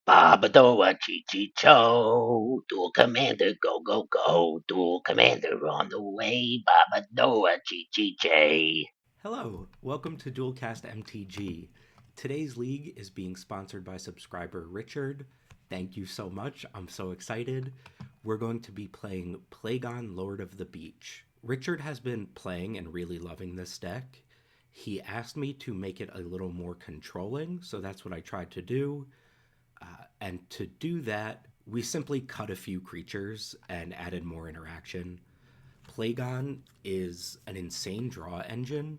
Babadoa Chi Duel Commander go go go, Duel Commander on the way, Babadoa Chi. Hello, welcome to Duelcast MTG. Today's league is being sponsored by subscriber Richard. Thank you so much. I'm so excited. We're going to be playing Plagon, Lord of the Beach. Richard has been playing and really loving this deck. He asked me to make it a little more controlling, so that's what I tried to do. And to do that, we simply cut a few creatures and added more interaction. Plagon is an insane draw engine,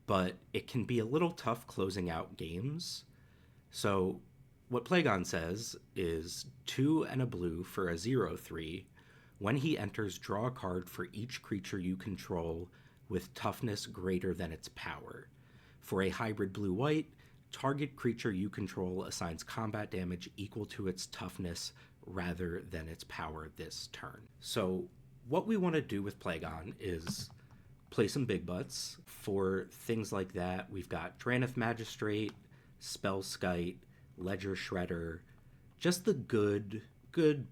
but it can be a little tough closing out games. So, what Plagon says is 2 and a blue for a 0/3. When he enters, draw a card for each creature you control with toughness greater than its power. For a hybrid blue white, target creature you control assigns combat damage equal to its toughness rather than its power this turn. So, what we want to do with Plagon is play some big butts. For things like that, we've got Drannith Magistrate, Spellskite, Ledger Shredder, just the good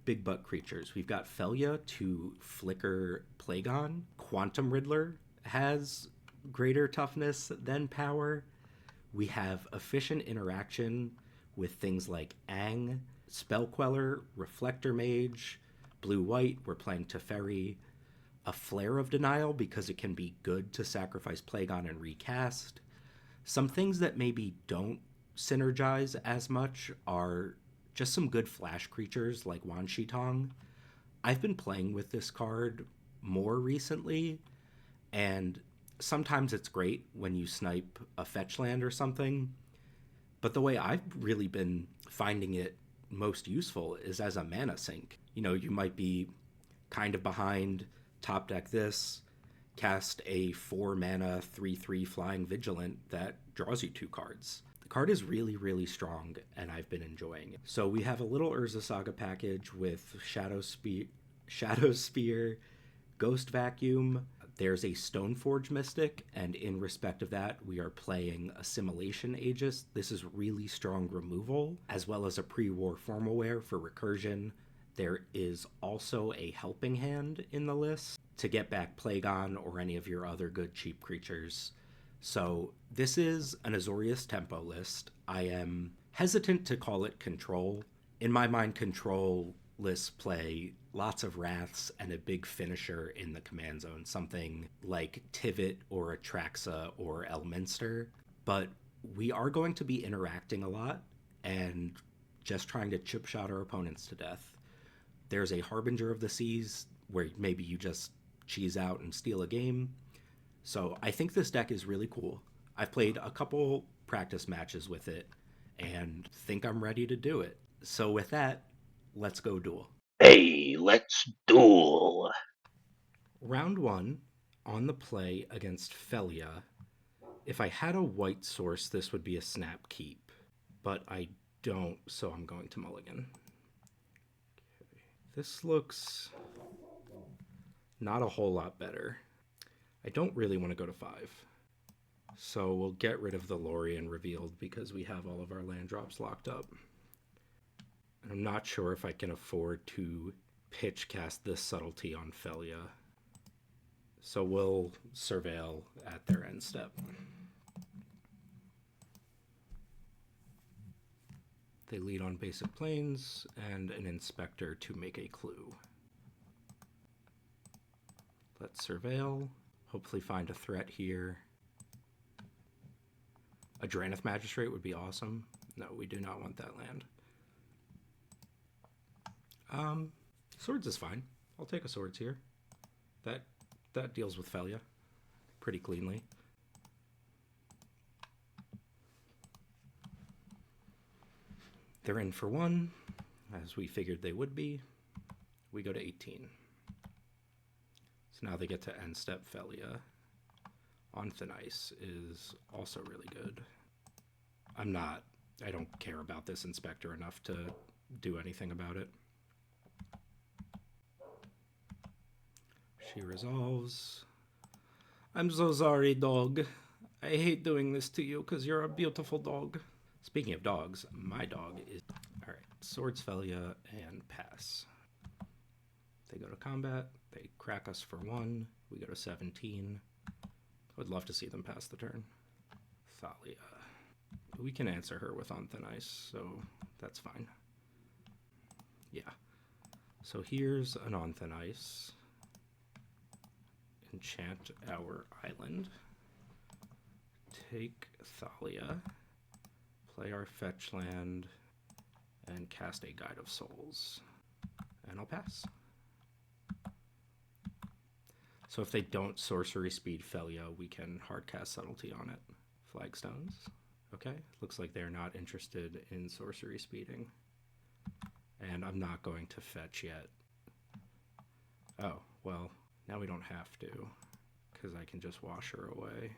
big butt creatures. We've got Phelia to flicker Plagon. Quantum Riddler has greater toughness than power. We have efficient interaction with things like Ang, Spell Queller, Reflector Mage, Blue White, we're playing Teferi, a Flare of Denial because it can be good to sacrifice Plagon and recast. Some things that maybe don't synergize as much are just some good flash creatures like Wan Shi Tong. I've been playing with this card more recently, and sometimes it's great when you snipe a fetch land or something, but the way I've really been finding it most useful is as a mana sink. You know, you might be kind of behind, top deck this, cast a 4 mana 3/3 flying vigilant that draws you 2 cards. The card is really, really strong, and I've been enjoying it. So we have a little Urza Saga package with Shadow Spear, Ghost Vacuum. There's a Stoneforge Mystic, and in respect of that, we are playing Assimilation Aegis. This is really strong removal, as well as a pre-war Formalware for recursion. There is also a Helping Hand in the list to get back Plagon or any of your other good cheap creatures. So this is an Azorius tempo list. I am hesitant to call it control. In my mind, control lists play lots of Wraths and a big finisher in the command zone, something like Tivit or Atraxa or Elminster. But we are going to be interacting a lot and just trying to chip shot our opponents to death. There's a Harbinger of the Seas where maybe you just cheese out and steal a game. So I think this deck is really cool. I've played a couple practice matches with it and think I'm ready to do it. So with that, let's go duel. Hey, let's duel. Round 1, on the play against Phelia. If I had a white source, this would be a snap keep, but I don't, so I'm going to mulligan. Okay. This looks not a whole lot better. I don't really want to go to 5. So we'll get rid of the Lorien revealed because we have all of our land drops locked up. I'm not sure if I can afford to pitch cast this subtlety on Phelia. So we'll surveil at their end step. They lead on basic planes and an inspector to make a clue. Let's surveil. Hopefully find a threat here. A Drannith Magistrate would be awesome. No, we do not want that land. Swords is fine. I'll take a swords here. That deals with Phelia pretty cleanly. They're in for 1, as we figured they would be. We go to 18. So now they get to end step Phelia. On thin ice is also really good. I don't care about this inspector enough to do anything about it. She resolves. I'm so sorry, dog. I hate doing this to you because you're a beautiful dog. Speaking of dogs, my dog is... Alright, Swords Phelia and pass. They go to combat. They crack us for 1. We go to 17. I would love to see them pass the turn. Thalia. We can answer her with On Thin Ice, so that's fine. Yeah. So here's an On Thin Ice. Enchant our island. Take Thalia. Play our fetch land. And cast a Guide of Souls. And I'll pass. So if they don't sorcery speed Phelia, we can hardcast Subtlety on it. Flagstones. Okay, looks like they're not interested in sorcery speeding. And I'm not going to fetch yet. Oh, well, now we don't have to, because I can just wash her away.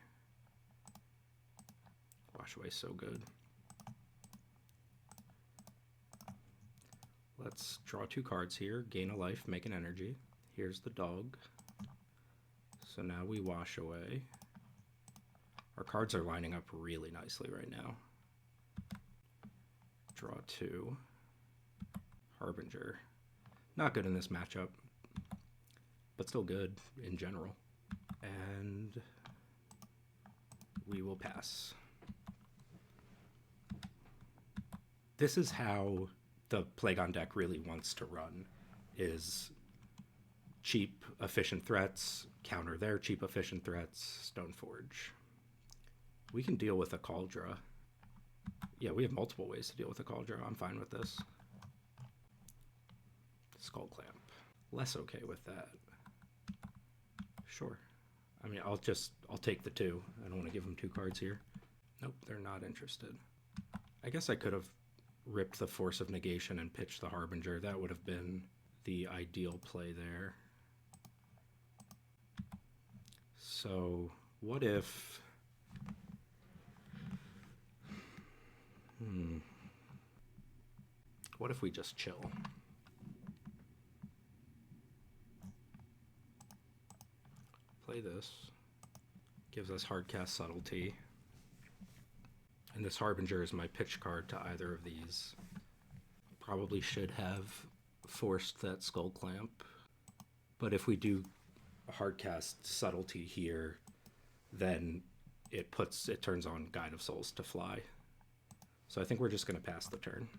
Wash away so good. Let's draw 2 cards here. Gain a life, make an energy. Here's the dog. So now we wash away. Our cards are lining up really nicely right now. Draw 2. Harbinger. Not good in this matchup, but still good in general. And we will pass. This is how the Plagon deck really wants to run, is cheap, efficient threats, counter their cheap, efficient threats, Stoneforge. We can deal with a Cauldra. Yeah, we have multiple ways to deal with a Cauldra. I'm fine with this. Skull Clamp. Less okay with that. Sure. I mean, I'll take the 2. I don't want to give them 2 cards here. Nope, they're not interested. I guess I could have ripped the Force of Negation and pitched the Harbinger. That would have been the ideal play there. So, what if... What if we just chill? Play this. Gives us hardcast Subtlety. And this Harbinger is my pitch card to either of these. Probably should have forced that Skull Clamp. But if we do hardcast Subtlety here, then it turns on Guide of Souls to fly. So I think we're just going to pass the turn.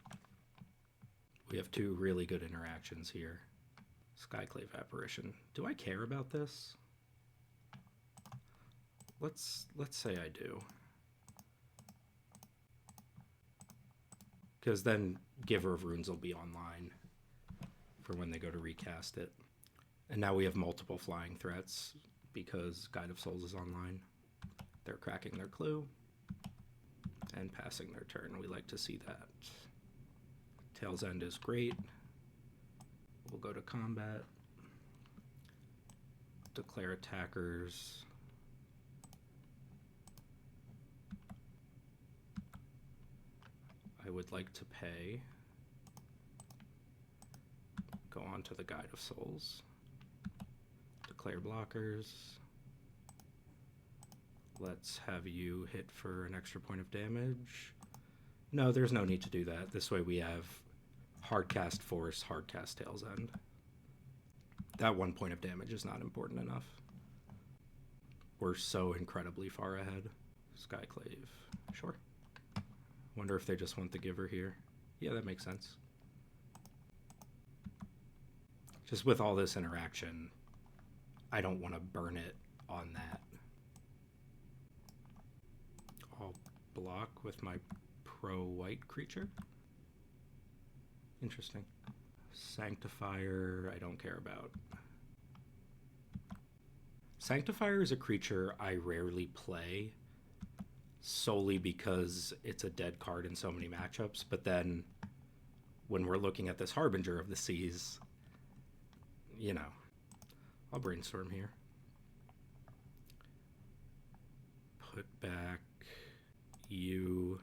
We have 2 really good interactions here. Skyclave Apparition. Do I care about this? Let's say I do. Because then Giver of Runes will be online for when they go to recast it. And now we have multiple flying threats because Guide of Souls is online. They're cracking their clue and passing their turn. We like to see that. Tail's End is great. We'll go to combat. Declare attackers. I would like to pay. Go on to the Guide of Souls. Declare blockers. Let's have you hit for an extra point of damage. No, there's no need to do that. This way we have hardcast Force, hardcast Tail's End. That 1 point of damage is not important enough. We're so incredibly far ahead. Skyclave. Sure. Wonder if they just want the Giver here. Yeah, that makes sense. Just with all this interaction, I don't want to burn it on that. I'll block with my pro-white creature. Interesting. Sanctifier, I don't care about. Sanctifier is a creature I rarely play, solely because it's a dead card in so many matchups, but then when we're looking at this Harbinger of the Seas, you know, I'll brainstorm here. Put back you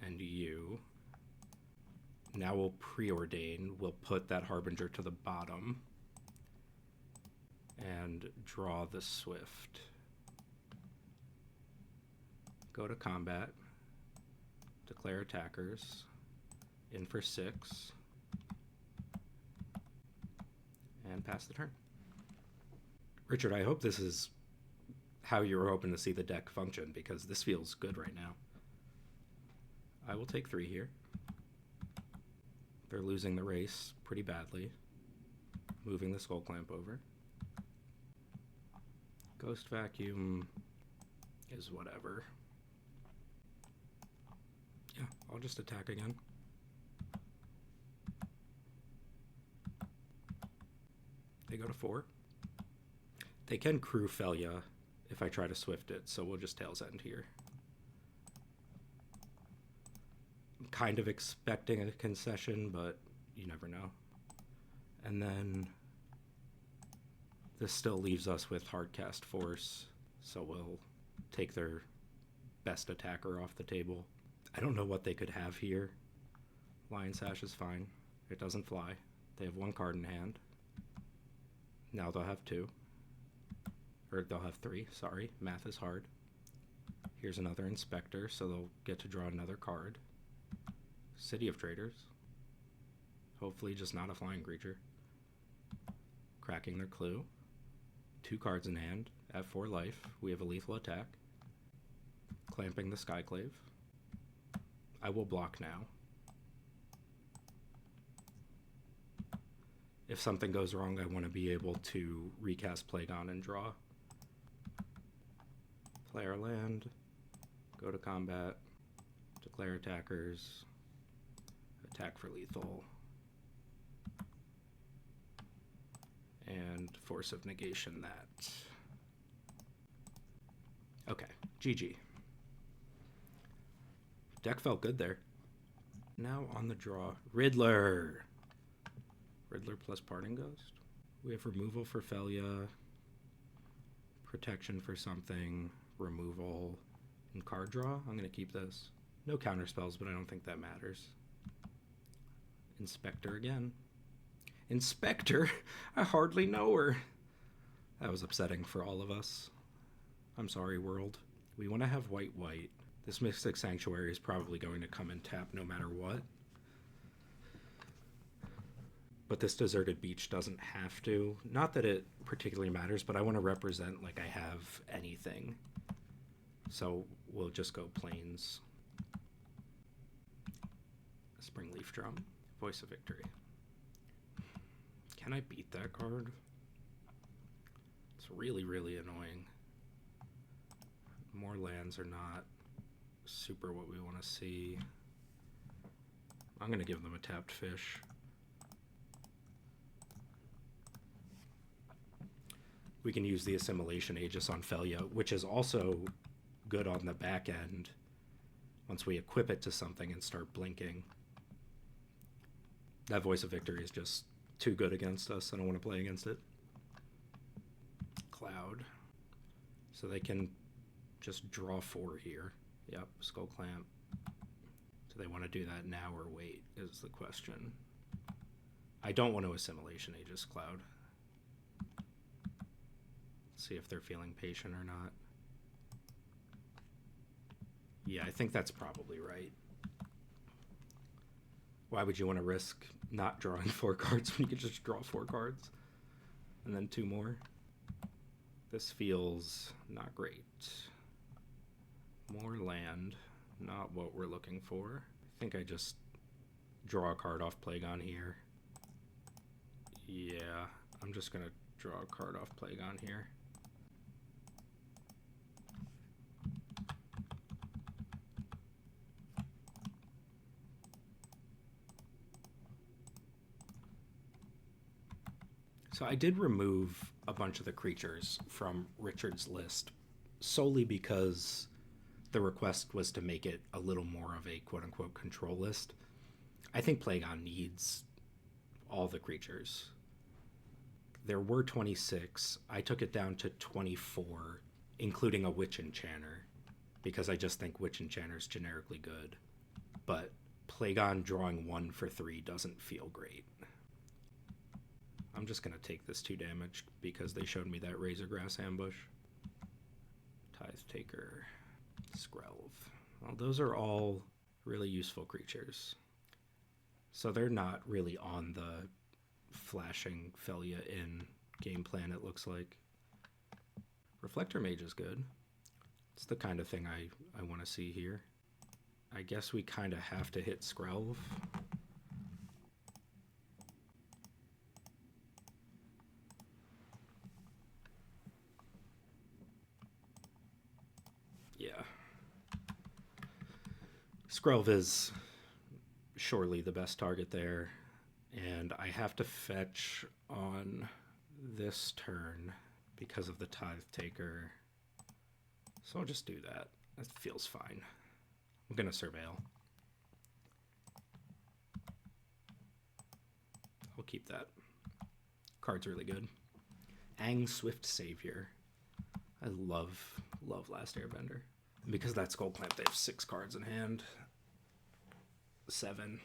and you. Now we'll preordain. We'll put that Harbinger to the bottom and draw the Swift. Go to combat. Declare attackers. In for 6. And pass the turn. Richard, I hope this is how you were hoping to see the deck function, because this feels good right now. I will take 3 here. They're losing the race pretty badly. Moving the Skull Clamp over. Ghost Vacuum is whatever. Yeah, I'll just attack again. They go to 4. They can crew Phelia if I try to swift it, so we'll just Tail's End here. I'm kind of expecting a concession, but you never know. And then this still leaves us with Hardcast Force, so we'll take their best attacker off the table. I don't know what they could have here. Lion Sash is fine. It doesn't fly. They have 1 card in hand. Now they'll have 2. Or they'll have 3, sorry. Math is hard. Here's another Inspector, so they'll get to draw another card. City of Traders. Hopefully just not a flying creature. Cracking their clue. 2 cards in hand. At 4 life, we have a lethal attack. Clamping the Skyclave. I will block now. If something goes wrong, I want to be able to recast Plagon and draw. Play our land. Go to combat. Declare attackers. Attack for lethal. And Force of Negation that. Okay, GG. Deck felt good there. Now on the draw, Riddler. Riddler plus Parting Ghost. We have removal for Phelia, protection for something, removal, and card draw. I'm going to keep this. No counter spells, but I don't think that matters. Inspector again. Inspector? I hardly know her. That was upsetting for all of us. I'm sorry, world. We want to have white. This Mystic Sanctuary is probably going to come and tap no matter what. But this Deserted Beach doesn't have to. Not that it particularly matters, but I want to represent like I have anything. So we'll just go Plains. Spring Leaf Drum. Voice of Victory. Can I beat that card? It's really, really annoying. More lands are not super what we want to see. I'm going to give them a tapped fish. We can use the Assimilation Aegis on Phelia, which is also good on the back end once we equip it to something and start blinking. That Voice of Victory is just too good against us. I don't want to play against it. Cloud. So they can just draw 4 here. Yep, Skull Clamp. Do they want to do that now or wait is the question. I don't want to Assimilation Aegis Cloud. See if they're feeling patient or not. Yeah, I think that's probably right. Why would you want to risk not drawing 4 cards when you could just draw 4 cards? And then 2 more? This feels not great. More land, not what we're looking for. I think I just draw a card off Plagon here. Yeah, I'm just going to draw a card off Plagon here. So I did remove a bunch of the creatures from Richard's list solely because the request was to make it a little more of a quote-unquote control list. I think Plagon needs all the creatures. There were 26. I took it down to 24, including a Witch Enchanter, because I just think Witch Enchanter is generically good. But Plagon drawing 1 for 3 doesn't feel great. I'm just going to take this 2 damage because they showed me that Razorgrass Ambush. Tithe Taker. Skrelv. Well, those are all really useful creatures. So they're not really on the flashing Phelia in game plan, it looks like. Reflector Mage is good. It's the kind of thing I want to see here. I guess we kind of have to hit Skrelv. Yeah. Skrelv is surely the best target there. And I have to fetch on this turn because of the Tithe Taker. So I'll just do that. That feels fine. I'm going to Surveil. I'll keep that. Card's really good. Aang Swift Savior. I love Last Airbender. And because that Skull Clamp, they have 6 cards in hand. 7.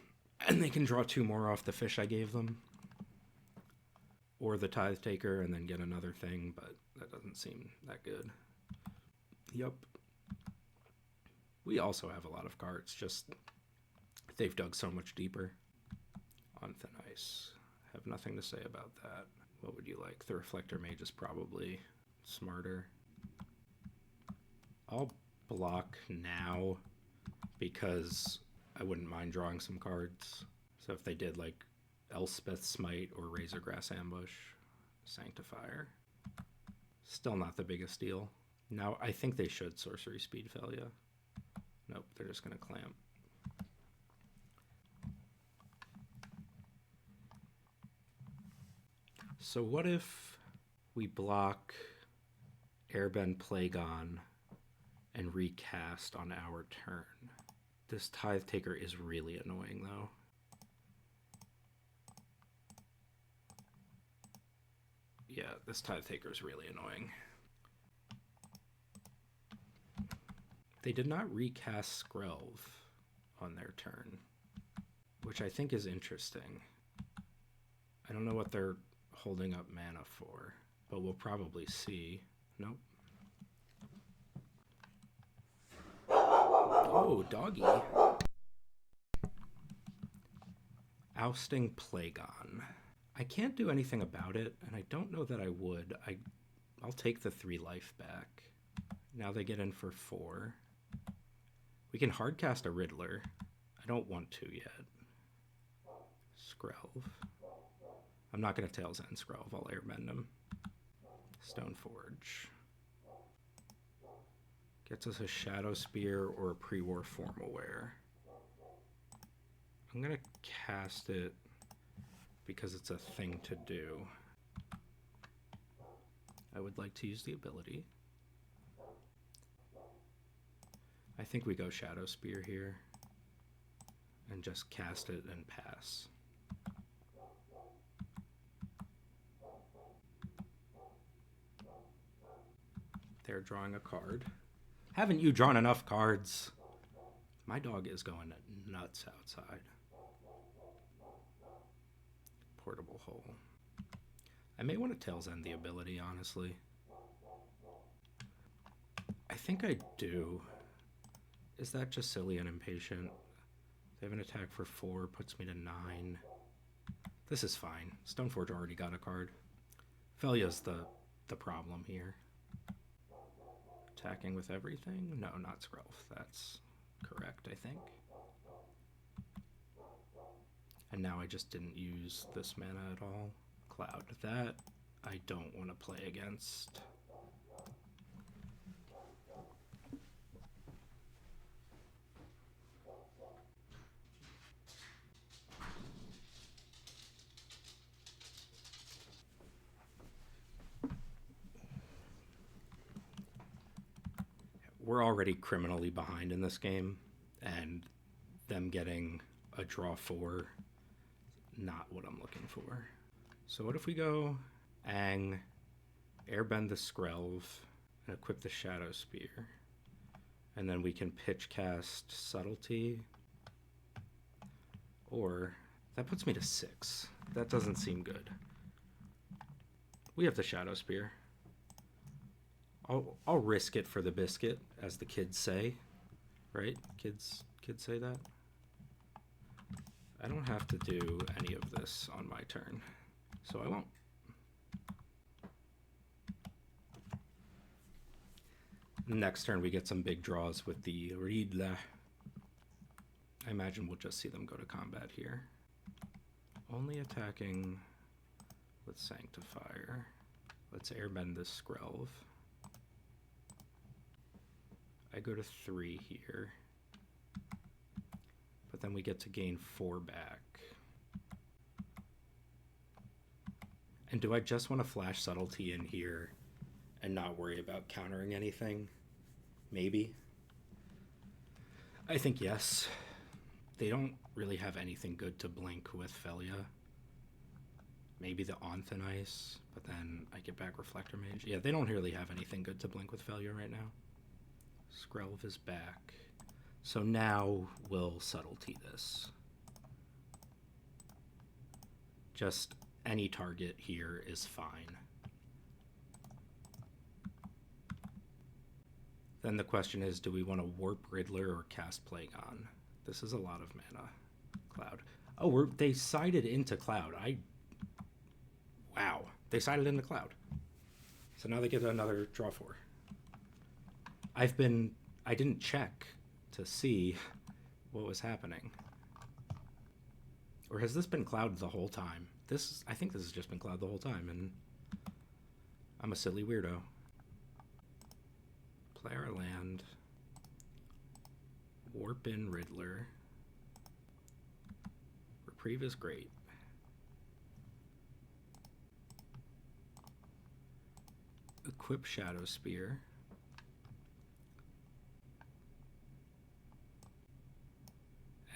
And they can draw 2 more off the fish I gave them. Or the Tithe Taker and then get another thing, but that doesn't seem that good. Yup. We also have a lot of cards, just they've dug so much deeper. On Thin Ice. Have nothing to say about that. What would you like? The Reflector Mage is probably smarter. I'll block now because I wouldn't mind drawing some cards. So if they did like Elspeth Smite or Razorgrass Ambush, Sanctifier. Still not the biggest deal. Now I think they should Sorcery Speed Phelia. Nope, they're just going to clamp. So what if we block Airbend Plagon and recast on our turn? This Tithe Taker is really annoying though. Yeah, this Tithe Taker is really annoying. They did not recast Skrelv on their turn, which I think is interesting. I don't know what they're holding up mana for, but we'll probably see. Nope. Oh, doggy. Ousting Plagon. I can't do anything about it, and I don't know that I would. I'll take the 3 life back. Now they get in for 4. We can hardcast a Riddler. I don't want to yet. Skrelv. I'm not going to Tails End Skrelv. I'll Airbend him. Stoneforge. Gets us a Shadow Spear or a Pre-War Formal Wear. I'm going to cast it because it's a thing to do. I would like to use the ability. I think we go Shadow Spear here and just cast it and pass. They're drawing a card. Haven't you drawn enough cards? My dog is going nuts outside. Portable Hole. I may want to Tails End the ability, honestly. I think I do. Is that just silly and impatient? They have an attack for 4, puts me to 9. This is fine. Stoneforge already got a card. Phelia's the problem here. Attacking with everything? No, not Skrelv. That's correct, I think. And now I just didn't use this mana at all. Cloud. That I don't want to play against. We're already criminally behind in this game, and them getting a draw 4, not what I'm looking for. So what if we go Aang, Airbend the Skrelv, and equip the Shadow Spear, and then we can pitch cast Subtlety, or that puts me to 6. That doesn't seem good. We have the Shadow Spear. I'll risk it for the biscuit, as the kids say, right? Kids say that. I don't have to do any of this on my turn, so I won't. Next turn we get some big draws with the Riedle. I imagine we'll just see them go to combat here. Only attacking with Sanctifier. Let's airbend this Skrelv. I go to 3 here. But then we get to gain 4 back. And do I just want to flash Subtlety in here and not worry about countering anything? Maybe. I think yes. They don't really have anything good to blink with Phelia. Maybe the Onthanice, but then I get back Reflector Mage. Yeah, they don't really have anything good to blink with Phelia right now. Skrelv is back. So now we'll Subtlety this. Just any target here is fine. Then the question is, do we want to Warp Riddler or cast Plagon? This is a lot of mana. Cloud. Oh, they sided into Cloud. Wow. They sided into Cloud. So now they get another draw 4. I didn't check to see what was happening. Or has this been Cloud the whole time? I think this has just been Cloud the whole time, and I'm a silly weirdo. Play our land. Warp in Riddler. Reprieve is great. Equip Shadow Spear.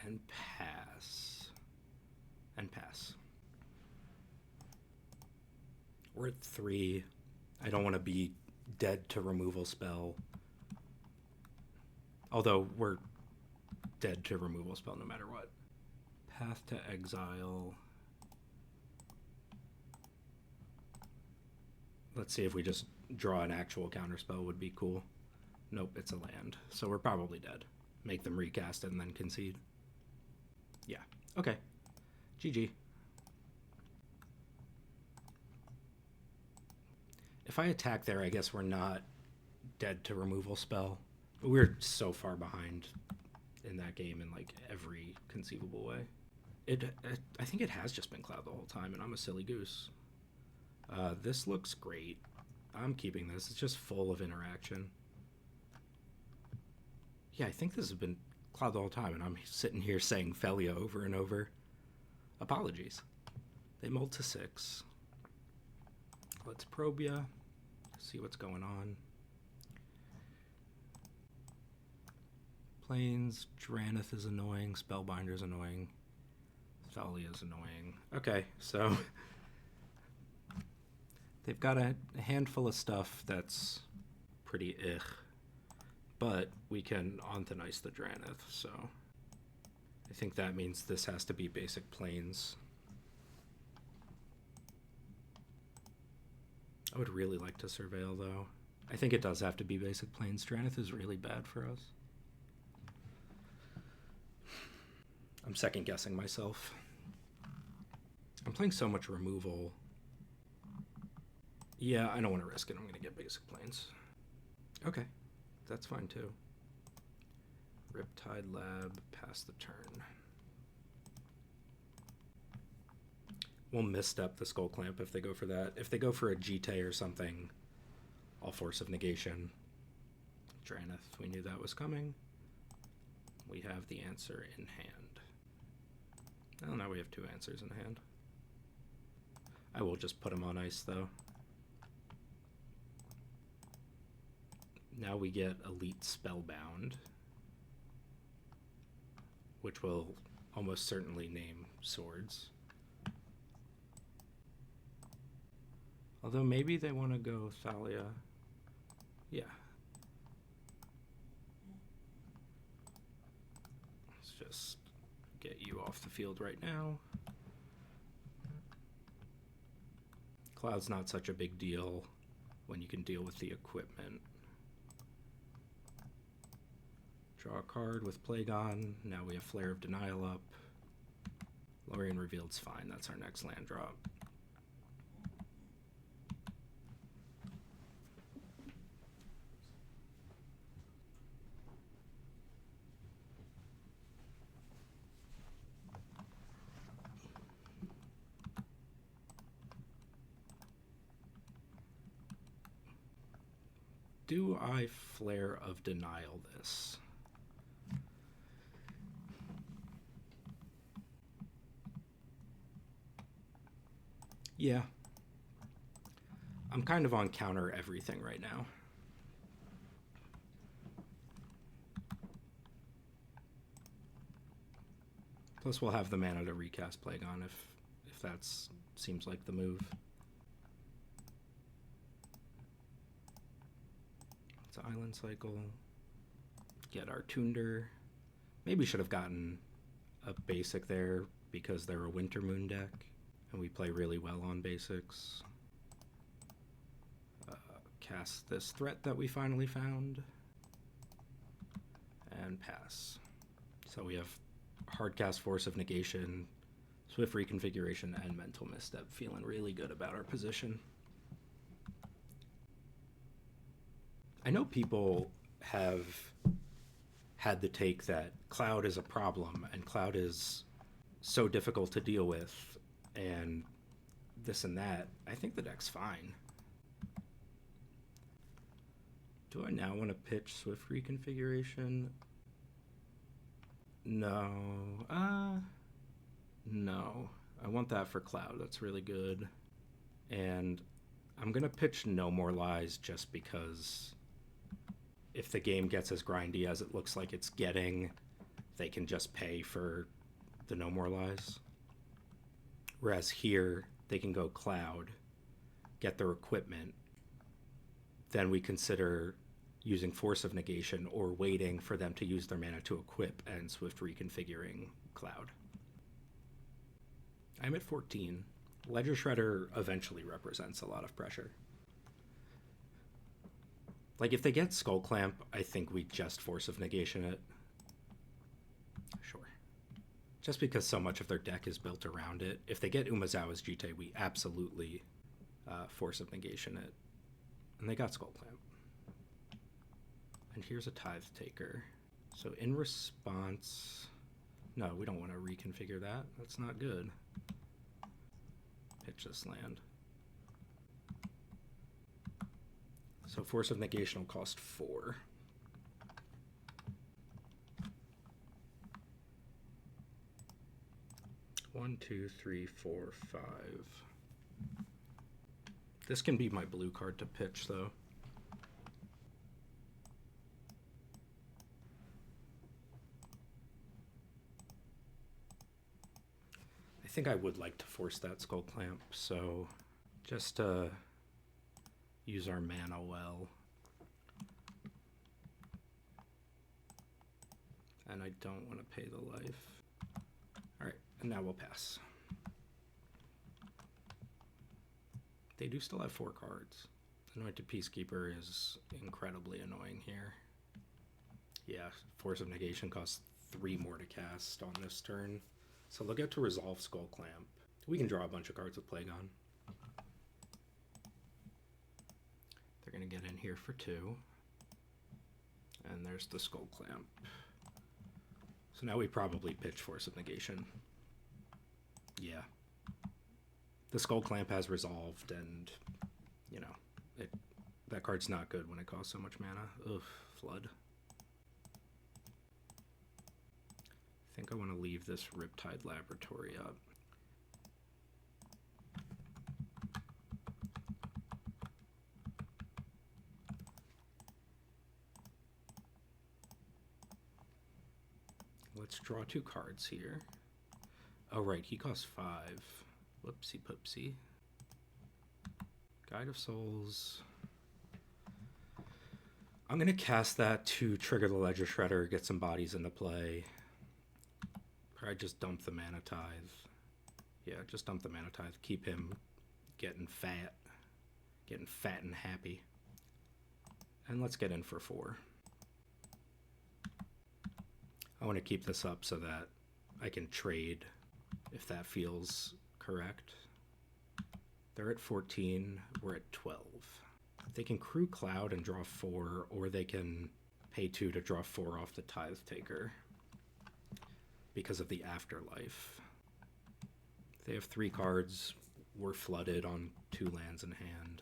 And pass. And pass. We're at 3. I don't want to be dead to removal spell. Although we're dead to removal spell no matter what. Path to Exile. Let's see if we just draw an actual counterspell would be cool. Nope, it's a land. So we're probably dead. Make them recast it and then concede. Yeah. Okay. GG. If I attack there, I guess we're not dead to removal spell. But we're so far behind in that game in like every conceivable way. I think it has just been Cloud the whole time, and I'm a silly goose. This looks great. I'm keeping this. It's just full of interaction. Yeah, I think this has been Cloud the whole time, and I'm sitting here saying Phelia over and over. Apologies. They mulled to 6. Let's probe ya. See what's going on. Plains, Dranith is annoying, Spellbinder's annoying, Thalia's annoying. Okay, so they've got a handful of stuff that's pretty but we can Onthanice the Dranith, so I think that means this has to be basic Plains. I would really like to Surveil, though. I think it does have to be basic Plains. Dranith is really bad for us. I'm second guessing myself. I'm playing so much removal. Yeah, I don't want to risk it. I'm going to get basic Plains. Okay, that's fine too. Riptide Lab, pass the turn. We'll misstep the Skull Clamp if they go for that. If they go for a Jite or something, I'll Force of Negation. Dranith, we knew that was coming. We have the answer in hand. Oh, now we have 2 answers in hand. I will just put them on ice, though. Now we get Elite Spellbound, which will almost certainly name Swords. Although maybe they want to go Thalia. Yeah. Let's just get you off the field right now. Cloud's not such a big deal when you can deal with the equipment. Draw a card with Plagon. Now we have Flare of Denial up. Lorien Revealed's fine. That's our next land drop. Do I Flare of Denial this? Yeah. I'm kind of on counter everything right now. Plus we'll have the mana to recast Plagon if that seems like the move. It's Island Cycle. Get our Tunder. Maybe should have gotten a basic there because they're a Winter Moon deck and we play really well on basics. Cast this threat that we finally found and pass. So we have Hardcast, Force of Negation, Swift Reconfiguration, and Mental Misstep. Feeling really good about our position. I know people have had the take that Cloud is a problem and Cloud is so difficult to deal with and this and that. I think the deck's fine. Do I now want to pitch Swift Reconfiguration? No. No. I want that for Cloud. That's really good. And I'm going to pitch No More Lies just because if the game gets as grindy as it looks like it's getting, they can just pay for the No More Lies. Whereas here, they can go Cloud, get their equipment, then we consider using Force of Negation or waiting for them to use their mana to equip and Swift Reconfiguring Cloud. I'm at 14. Ledger Shredder eventually represents a lot of pressure. Like, if they get Skull Clamp, I think we just Force of Negation it. Sure. Just because so much of their deck is built around it. If they get Umezawa's Jitte, we absolutely Force of Negation it. And they got Skull Clamp. And here's a Tithe Taker. So in response... No, we don't want to reconfigure that. That's not good. Pitch this land. So Force of Negation will cost 4. One, two, three, four, 5. This can be my blue card to pitch, though. I think I would like to force that Skull Clamp, so just use our mana well. And I don't want to pay the life. Alright, and now we'll pass. They do still have 4 cards. Anointed Peacekeeper is incredibly annoying here. Yeah, Force of Negation costs 3 more to cast on this turn. So they'll get to resolve Skull Clamp. We can draw a bunch of cards with Plagon. They're going to get in here for 2. And there's the Skull Clamp. So now we probably pitch Force of Negation. Yeah. The Skull Clamp has resolved, and, you know, that card's not good when it costs so much mana. Ugh, Flood. I think I want to leave this Riptide Laboratory up. Let's draw 2 cards here. Oh, right, he costs 5. Whoopsie poopsie. Guide of Souls. I'm going to cast that to trigger the Ledger Shredder, get some bodies into play. Probably just dump the Mana Tithe. Yeah, just dump the Mana Tithe. Keep him getting fat and happy. And let's get in for 4. I want to keep this up so that I can trade if that feels correct. They're at 14, we're at 12. They can crew Cloud and draw 4, or they can pay 2 to draw 4 off the Tithe Taker because of the Afterlife. They have 3 cards. We're flooded on 2 lands in hand.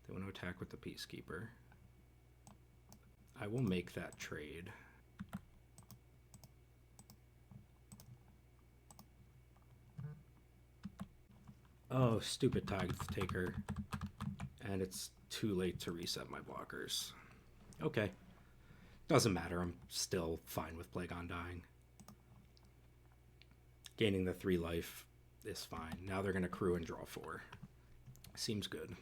They want to attack with the Peacekeeper. I will make that trade. Oh, stupid Tithe Taker. And it's too late to reset my blockers. Okay. Doesn't matter, I'm still fine with Plagon dying. Gaining the 3 life is fine. Now they're going to crew and draw 4. Seems good.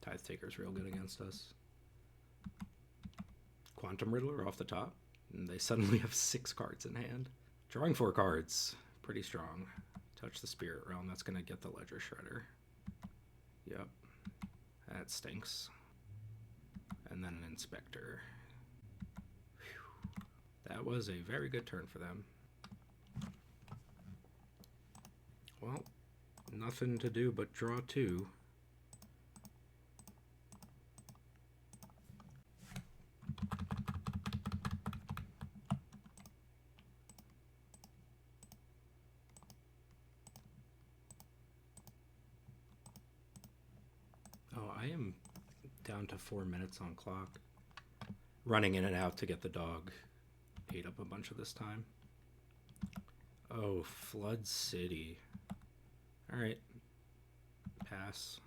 Tithe Taker's real good against us. Quantum Riddler off the top. And they suddenly have 6 cards in hand. Drawing 4 cards. Pretty strong. Touch the Spirit Realm. That's going to get the Ledger Shredder. Yep. That stinks. And then an Inspector. Whew. That was a very good turn for them. Well, nothing to do but draw 2. Oh, I am down to 4 minutes on clock. Running in and out to get the dog. Ate up a bunch of this time. Oh, Flood City. Alright. Pass.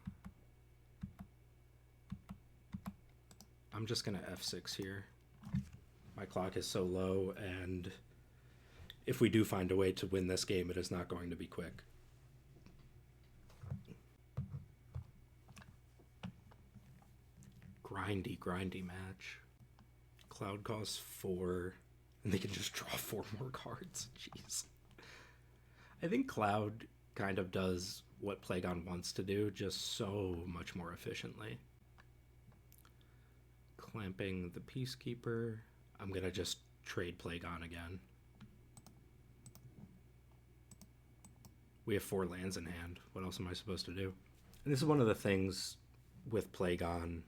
I'm just going to F6 here. My clock is so low, and if we do find a way to win this game, it is not going to be quick. Grindy match. Cloud costs 4, and they can just draw 4 more cards. Jeez. I think Cloud kind of does what Plagon wants to do, just so much more efficiently. Clamping the Peacekeeper. I'm going to just trade Plagon again. We have 4 lands in hand. What else am I supposed to do? And this is one of the things with Plagon,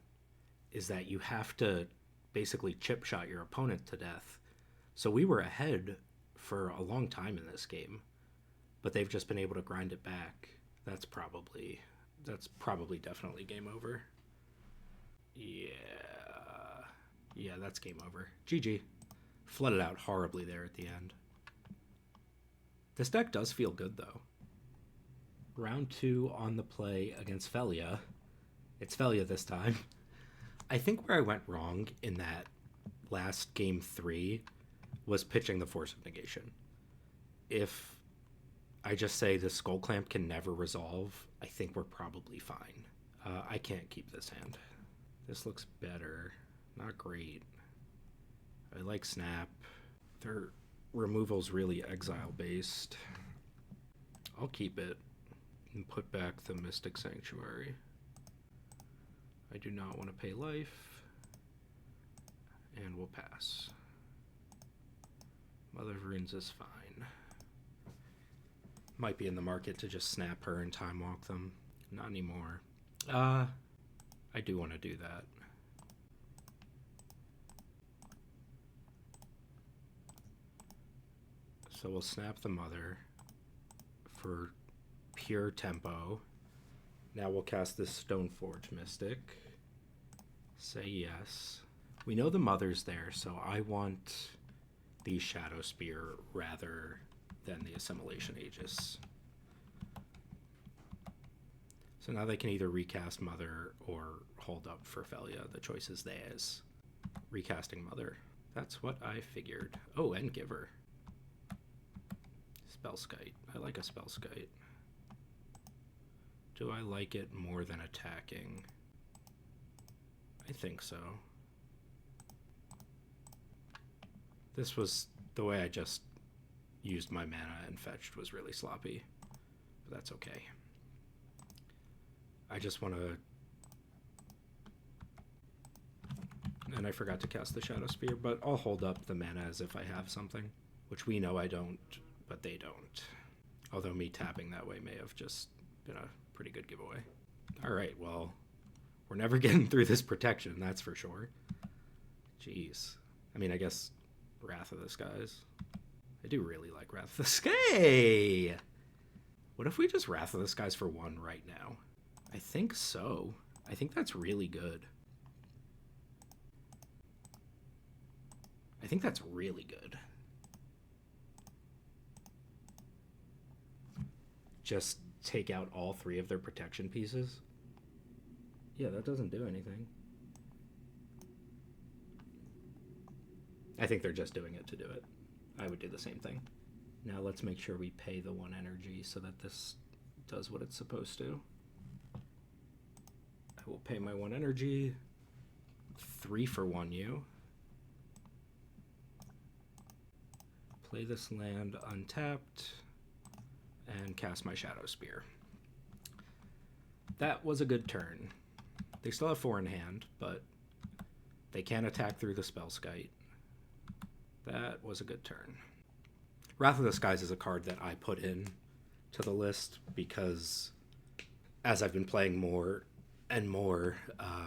is that you have to basically chip shot your opponent to death. So we were ahead for a long time in this game, but they've just been able to grind it back. That's probably definitely game over. Yeah, that's game over. GG. Flooded out horribly there at the end. This deck does feel good, though. Round 2 on the play against Phelia. It's Phelia this time. I think where I went wrong in that last game 3 was pitching the Force of Negation. If I just say the Skull Clamp can never resolve, I think we're probably fine. I can't keep this hand. This looks better. Not great. I like Snap. Their removal's really exile-based. I'll keep it and put back the Mystic Sanctuary. I do not want to pay life, and we'll pass. Mother of Runes is fine. Might be in the market to just snap her and time walk them. Not anymore. I do want to do that. So we'll snap the Mother for pure tempo. Now we'll cast this Stoneforge Mystic. Say yes. We know the Mother's there, so I want the Shadow Spear rather than the Assimilation Aegis. So now they can either recast Mother or hold up for Phelia. The choice is theirs. Recasting Mother. That's what I figured. Oh, and Giver. Spellskite. I like a Spellskite. Do I like it more than attacking? I think so. This was the way I just used my mana and fetched was really sloppy, but that's okay. I just want to... And I forgot to cast the Shadow Spear, but I'll hold up the mana as if I have something, which we know I don't, but they don't. Although me tapping that way may have just been a pretty good giveaway. All right, well, we're never getting through this protection, that's for sure. Jeez. I mean, I guess Wrath of the Skies. I do really like Wrath of the Sky. What if we just Wrath of the Skies for 1 right now? I think so. I think that's really good. I think that's really good. Just take out all 3 of their protection pieces. Yeah, that doesn't do anything. I think they're just doing it to do it. I would do the same thing. Now let's make sure we pay the 1 energy so that this does what it's supposed to. I will pay my 1 energy. 3 for 1 U. Play this land untapped and cast my Shadow Spear. That was a good turn. They still have 4 in hand, but they can attack through the Spellskite. That was a good turn. Wrath of the Skies is a card that I put in to the list because as I've been playing more and more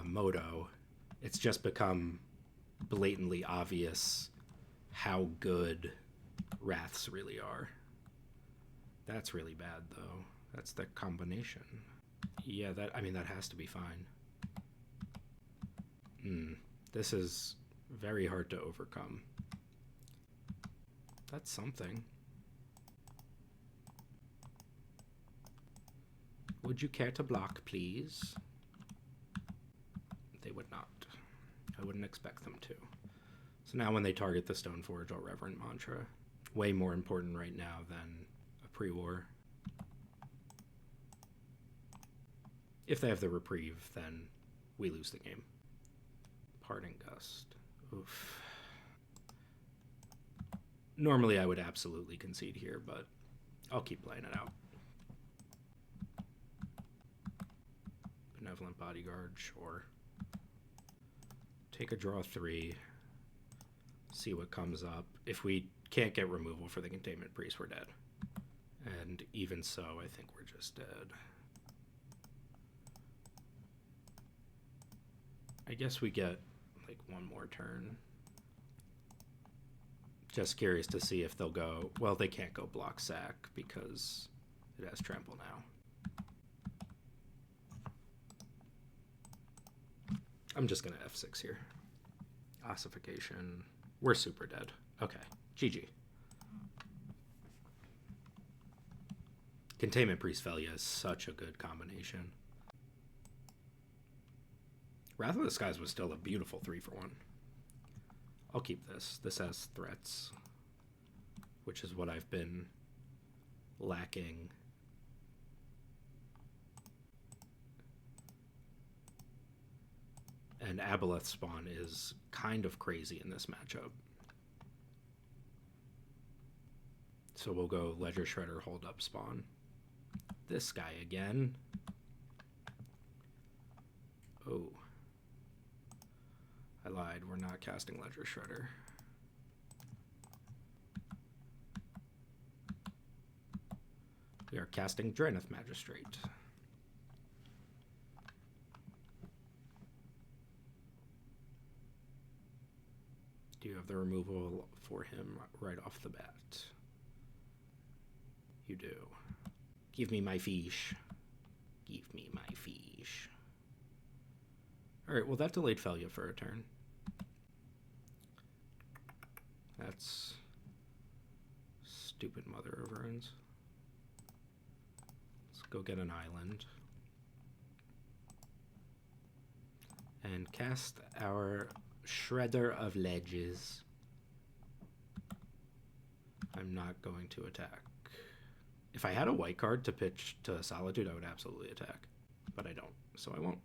Moto, it's just become blatantly obvious how good Wraths really are. That's really bad, though. That's the combination. Yeah, that has to be fine. This is very hard to overcome. That's something. Would you care to block, please? They would not. I wouldn't expect them to. So now when they target the Stoneforge, I'll Reverent Mantra. Way more important right now than a pre-war. If they have the reprieve, then we lose the game. Parting Gust. Oof. Normally I would absolutely concede here, but I'll keep playing it out. Benevolent Bodyguard, sure. Take a draw 3. See what comes up. If we can't get removal for the Containment Priest, we're dead. And even so, I think we're just dead. I guess we get like 1 more turn. Just curious to see if they'll go... Well, they can't go block sack because it has trample now. I'm just going to F6 here. Ossification. We're super dead. Okay. GG. Containment Priest Phelia is such a good combination. Wrath of the Skies was still a beautiful 3 for 1. I'll keep this. This has threats, which is what I've been lacking. And Aboleth spawn is kind of crazy in this matchup. So we'll go Ledger Shredder, hold up spawn. This guy again. Oh. I lied, we're not casting Ledger Shredder. We are casting Draenith Magistrate. Do you have the removal for him right off the bat? You do. Give me my fish. Give me my fish. Alright, well that delayed Phelia for a turn. That's stupid Mother of Runes. Let's go get an island. And cast our Shredder of Ledges. I'm not going to attack. If I had a white card to pitch to Solitude, I would absolutely attack. But I don't, so I won't.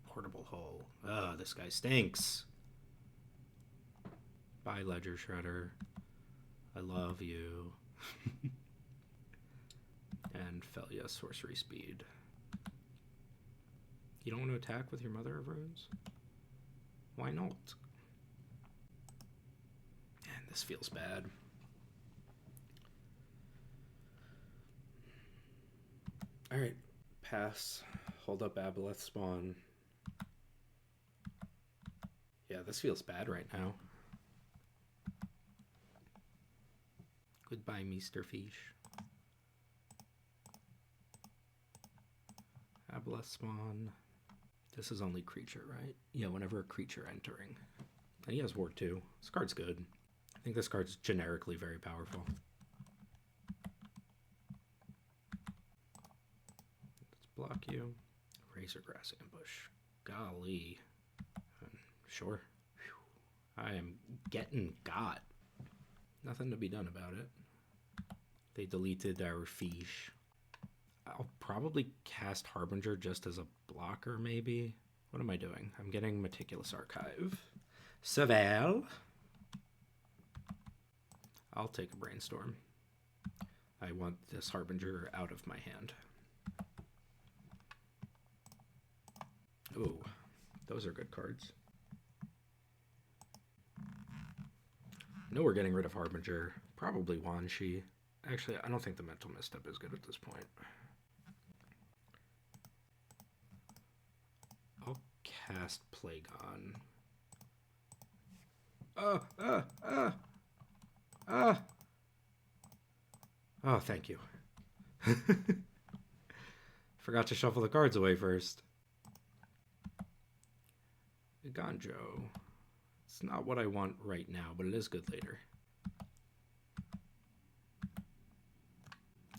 Portable Hull. Ugh, this guy stinks. Bye, Ledger Shredder. I love you. And Phelia, Sorcery Speed. You don't want to attack with your Mother of Runes? Why not? This feels bad. Alright, pass. Hold up Aboleth spawn. Yeah, this feels bad right now. Goodbye, Mr. Fish. Aboleth spawn. This is only creature, right? Yeah, whenever a creature entering. And he has Ward too. This card's good. I think this card's generically very powerful. Let's block you. Razorgrass Ambush. Golly. Sure. Whew. I am getting got. Nothing to be done about it. They deleted our fish. I'll probably cast Harbinger just as a blocker, maybe. What am I doing? I'm getting Meticulous Archive. Saval. I'll take a Brainstorm. I want this Harbinger out of my hand. Ooh, those are good cards. I know we're getting rid of Harbinger. Probably Wanshi. Actually, I don't think the Mental Misstep is good at this point. I'll cast Plagon. Oh, thank you. Forgot to shuffle the cards away first. Ganjo. It's not what I want right now, but it is good later.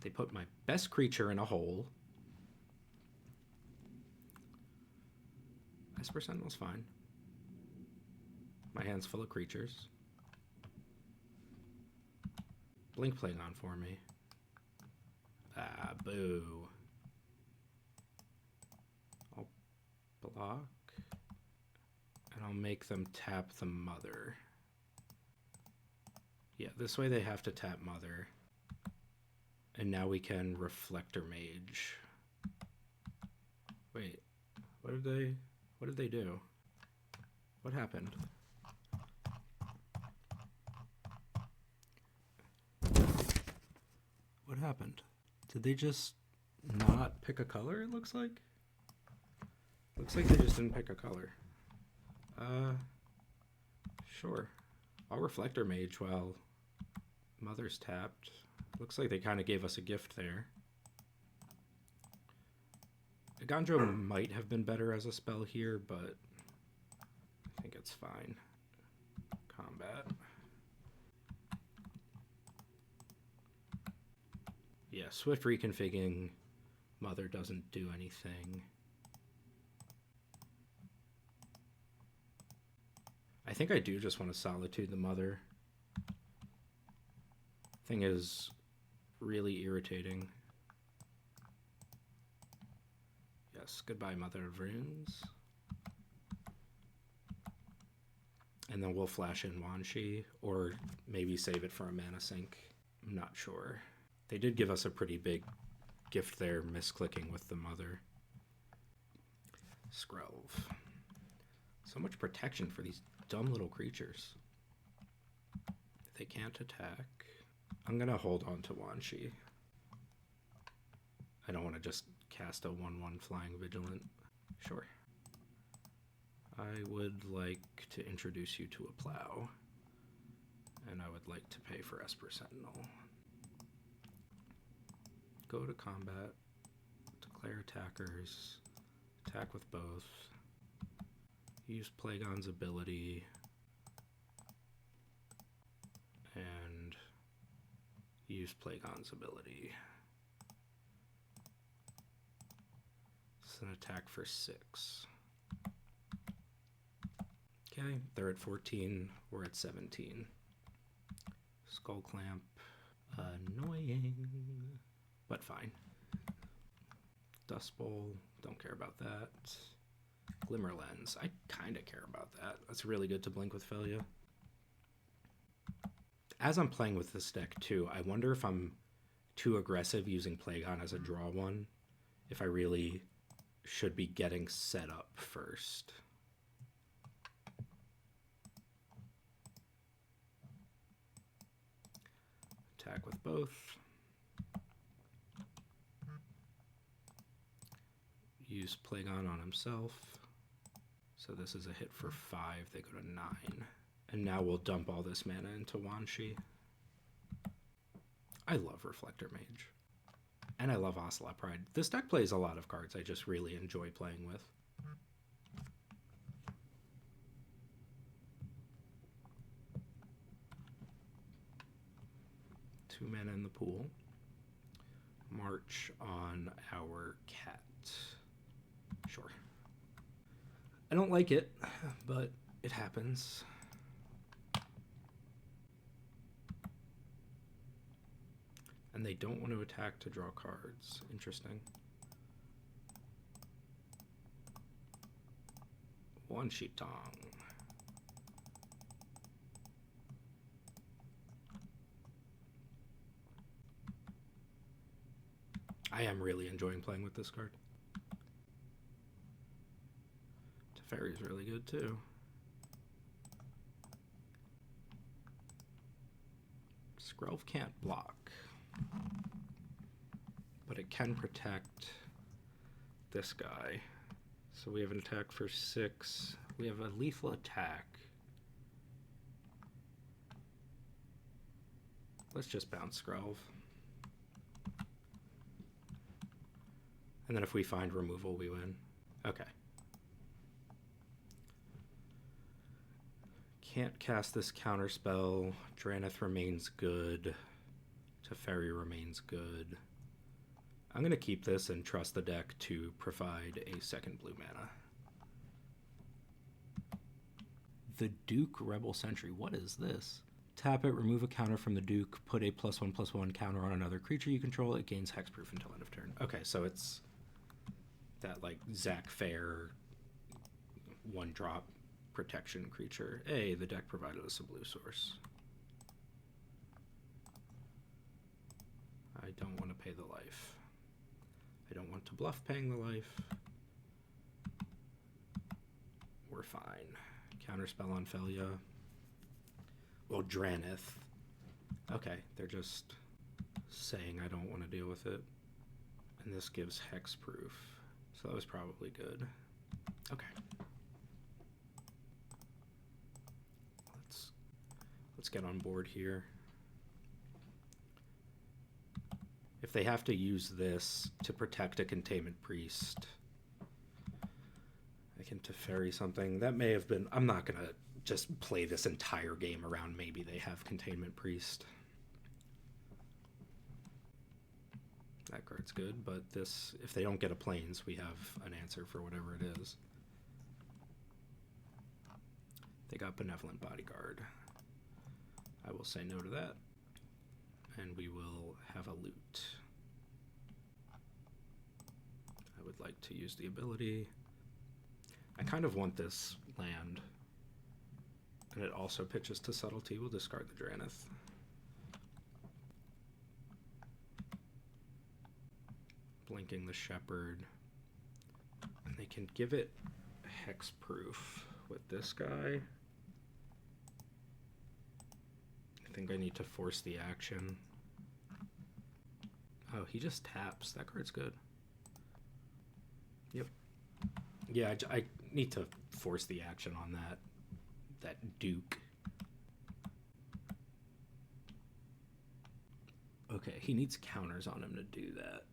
They put my best creature in a hole. Esper Sentinel's fine. My hand's full of creatures. Blink Plagon for me. Ah, boo. I'll block. And I'll make them tap the Mother. Yeah, this way they have to tap Mother. And now we can Reflector Mage. Wait, what did they do? What happened? What happened? Did they just not pick a color, it looks like? Looks like they just didn't pick a color. Sure. I'll Reflector Mage while Mother's tapped. Looks like they kind of gave us a gift there. Ganjo might have been better as a spell here, but I think it's fine. Combat. Yeah, Swift reconfiguring. Mother doesn't do anything. I think I do just want to Solitude the Mother. Thing is really irritating. Yes, goodbye Mother of Runes. And then we'll flash in Wanshi, or maybe save it for a mana sink. I'm not sure. They did give us a pretty big gift there, misclicking with the Mother. Skrelv. So much protection for these dumb little creatures. They can't attack. I'm gonna hold on to Wanshi. I don't want to just cast a 1/1 Flying Vigilant. Sure. I would like to introduce you to a Plow. And I would like to pay for Esper Sentinel. Go to combat. Declare attackers. Attack with both. Use Plagon's ability. And use Plagon's ability. It's an attack for 6. Okay, they're at 14, we're at 17. Skull Clamp, annoying, but fine. Dust Bowl, don't care about that. Glimmer Lens, I kind of care about that. That's really good to blink with Phelia. As I'm playing with this deck too, I wonder if I'm too aggressive using Plagon as a draw one, if I really should be getting set up first. Attack with both. Use Plagon on himself. So this is a hit for 5. They go to 9. And now we'll dump all this mana into Wanshi. I love Reflector Mage. And I love Ocelot Pride. This deck plays a lot of cards I just really enjoy playing with. Two mana in the pool. March on our cat. Sure. I don't like it, but it happens. And they don't want to attack to draw cards. Interesting. One Sheep Tongue. I am really enjoying playing with this card. Teferi's really good too. Skrelv can't block, but it can protect this guy. So we have an attack for 6. We have a lethal attack. Let's just bounce Skrelv. And then if we find removal, we win. Okay. Can't cast this counterspell. Drannith remains good. Teferi remains good. I'm going to keep this and trust the deck to provide a second blue mana. The Duke Rebel Sentry. What is this? Tap it, remove a counter from the Duke, put a +1/+1 counter on another creature you control. It gains hexproof until end of turn. Okay, so it's that like Zach Fair 1-drop protection creature. Hey, the deck provided us a blue source. I don't want to pay the life. I don't want to bluff paying the life. We're fine. Counterspell on Phelia. Well, Drannith. Okay, they're just saying I don't want to deal with it. And this gives hexproof. So that was probably good. Okay. Let's get on board here. If they have to use this to protect a Containment Priest, I can Teferi something. That may have been... I'm not going to just play this entire game around maybe they have Containment Priest. That card's good, but this... If they don't get a Plains, we have an answer for whatever it is. They got Benevolent Bodyguard. I will say no to that. And we will have a loot. I would like to use the ability. I kind of want this land. And it also pitches to Subtlety. We'll discard the Drannith. Blinking the Shepherd. And they can give it hexproof with this guy. I think I need to force the action. Oh, he just taps. That card's good. Yep. Yeah, I need to force the action on that Duke. Okay, he needs counters on him to do that.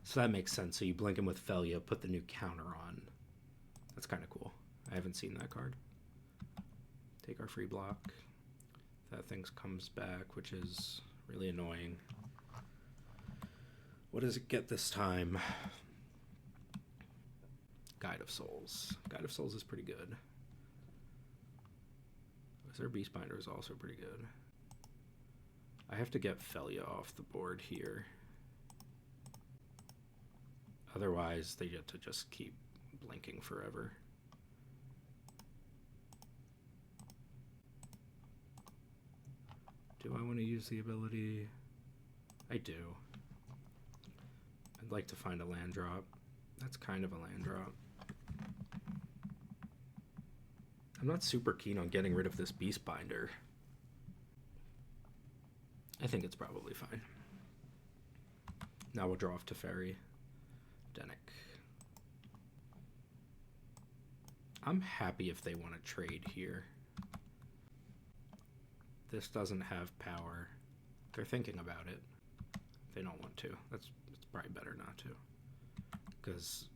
So that makes sense. So you blink him with Phelia, put the new counter on. That's kind of cool. I haven't seen that card. Take our free block. That thing comes back, which is really annoying. What does it get this time? Guide of Souls. Guide of Souls is pretty good. Their Beastbinder is also pretty good. I have to get Phelia off the board here. Otherwise, they get to just keep blinking forever. Do I want to use the ability? I do. I'd like to find a land drop. That's kind of a land drop. I'm not super keen on getting rid of this Beastbinder. I think it's probably fine. Now we'll draw off Teferi. Dennick. I'm happy if they want to trade here. This doesn't have power. They're thinking about it. They don't want to. It's probably better not to. Because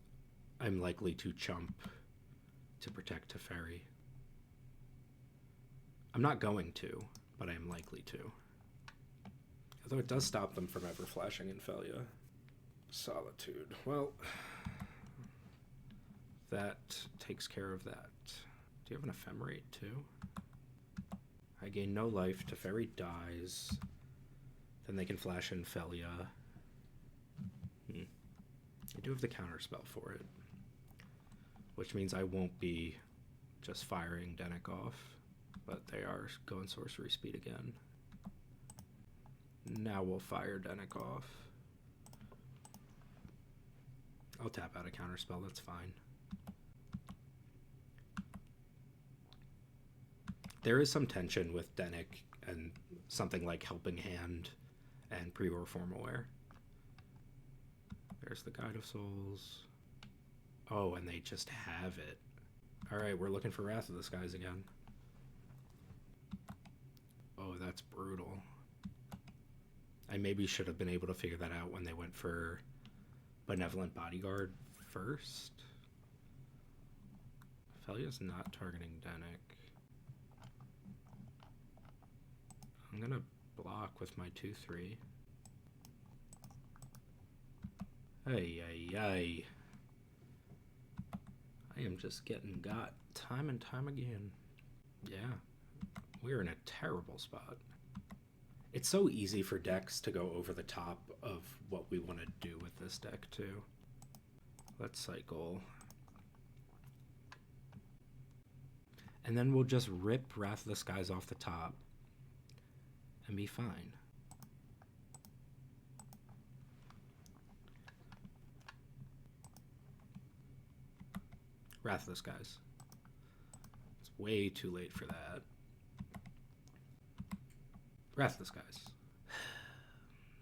I'm likely to chump to protect Teferi. I'm not going to, but I am likely to. Although it does stop them from ever flashing in Phelia. Solitude. Well, that takes care of that. Do you have an ephemerate too? I gain no life. Teferi dies. Then they can flash in Phelia. I do have the counterspell for it. Which means I won't be just firing Dennick off. But they are going sorcery speed again. Now we'll fire Dennick off. I'll tap out a counterspell, that's fine. There is some tension with Dennick and something like Helping Hand and Pre-War Formalware. There's the Guide of Souls. Oh, and they just have it. Alright, we're looking for Wrath of the Skies again. Oh, that's brutal. I maybe should have been able to figure that out when they went for Benevolent Bodyguard first. Phelia's not targeting Dennick. I'm gonna block with my 2/3. Ay, ay, ay. I am just getting got time and time again. Yeah, we're in a terrible spot. It's so easy for decks to go over the top of what we want to do with this deck, too. Let's cycle. And then we'll just rip Wrath of the Skies off the top and be fine. Wrath of the Skies. It's way too late for that. Wrath of the Skies.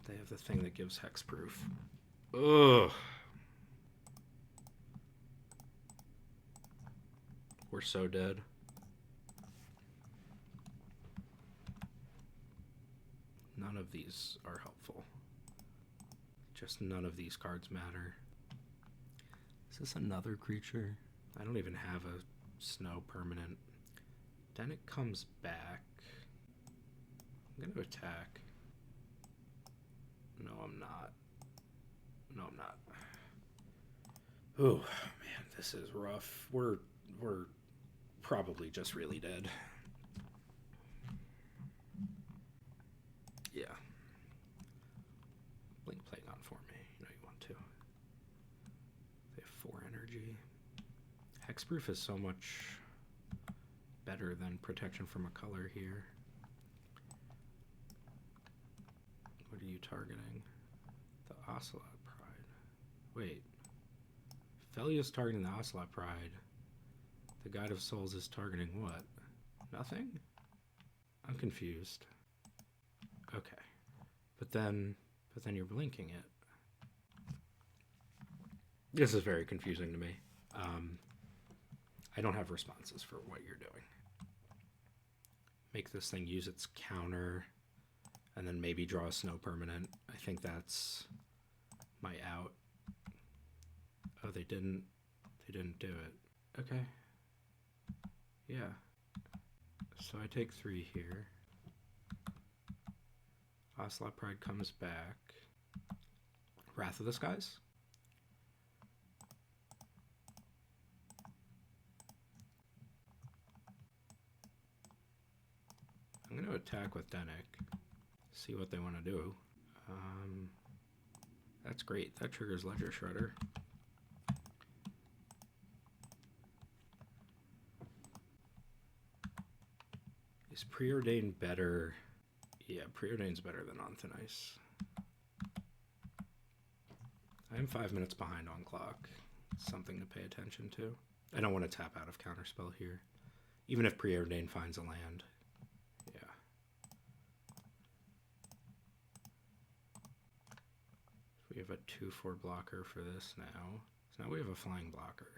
They have the thing that gives hexproof. Ugh. We're so dead. None of these are helpful. Just none of these cards matter. Is this another creature? I don't even have a snow permanent. Dennick comes back. I'm gonna attack. No, I'm not. No, I'm not. Oh, man, this is rough. We're probably just really dead. Yeah. Blink Plagon for me. You know you want to. They have 4 energy. Hexproof is so much better than protection from a color here. What are you targeting? The Ocelot Pride. Wait. Phelia's targeting the Ocelot Pride. The Guide of Souls is targeting what? Nothing? I'm confused. Okay. But then you're blinking it. This is very confusing to me. I don't have responses for what you're doing. Make this thing use its counter, and then maybe draw a snow permanent. I think that's my out. Oh, they didn't do it. Okay. Yeah. So I take 3 here. Ocelot Pride comes back. Wrath of the Skies. I'm going to attack with Dennick. See what they want to do. That's great. That triggers Ledger Shredder. Is Preordained better? Yeah, Preordained's better than Onthanice. I am 5 minutes behind on clock. Something to pay attention to. I don't want to tap out of Counterspell here. Even if Preordained finds a land. Yeah. We have a 2/4 blocker for this now. So now we have a flying blocker.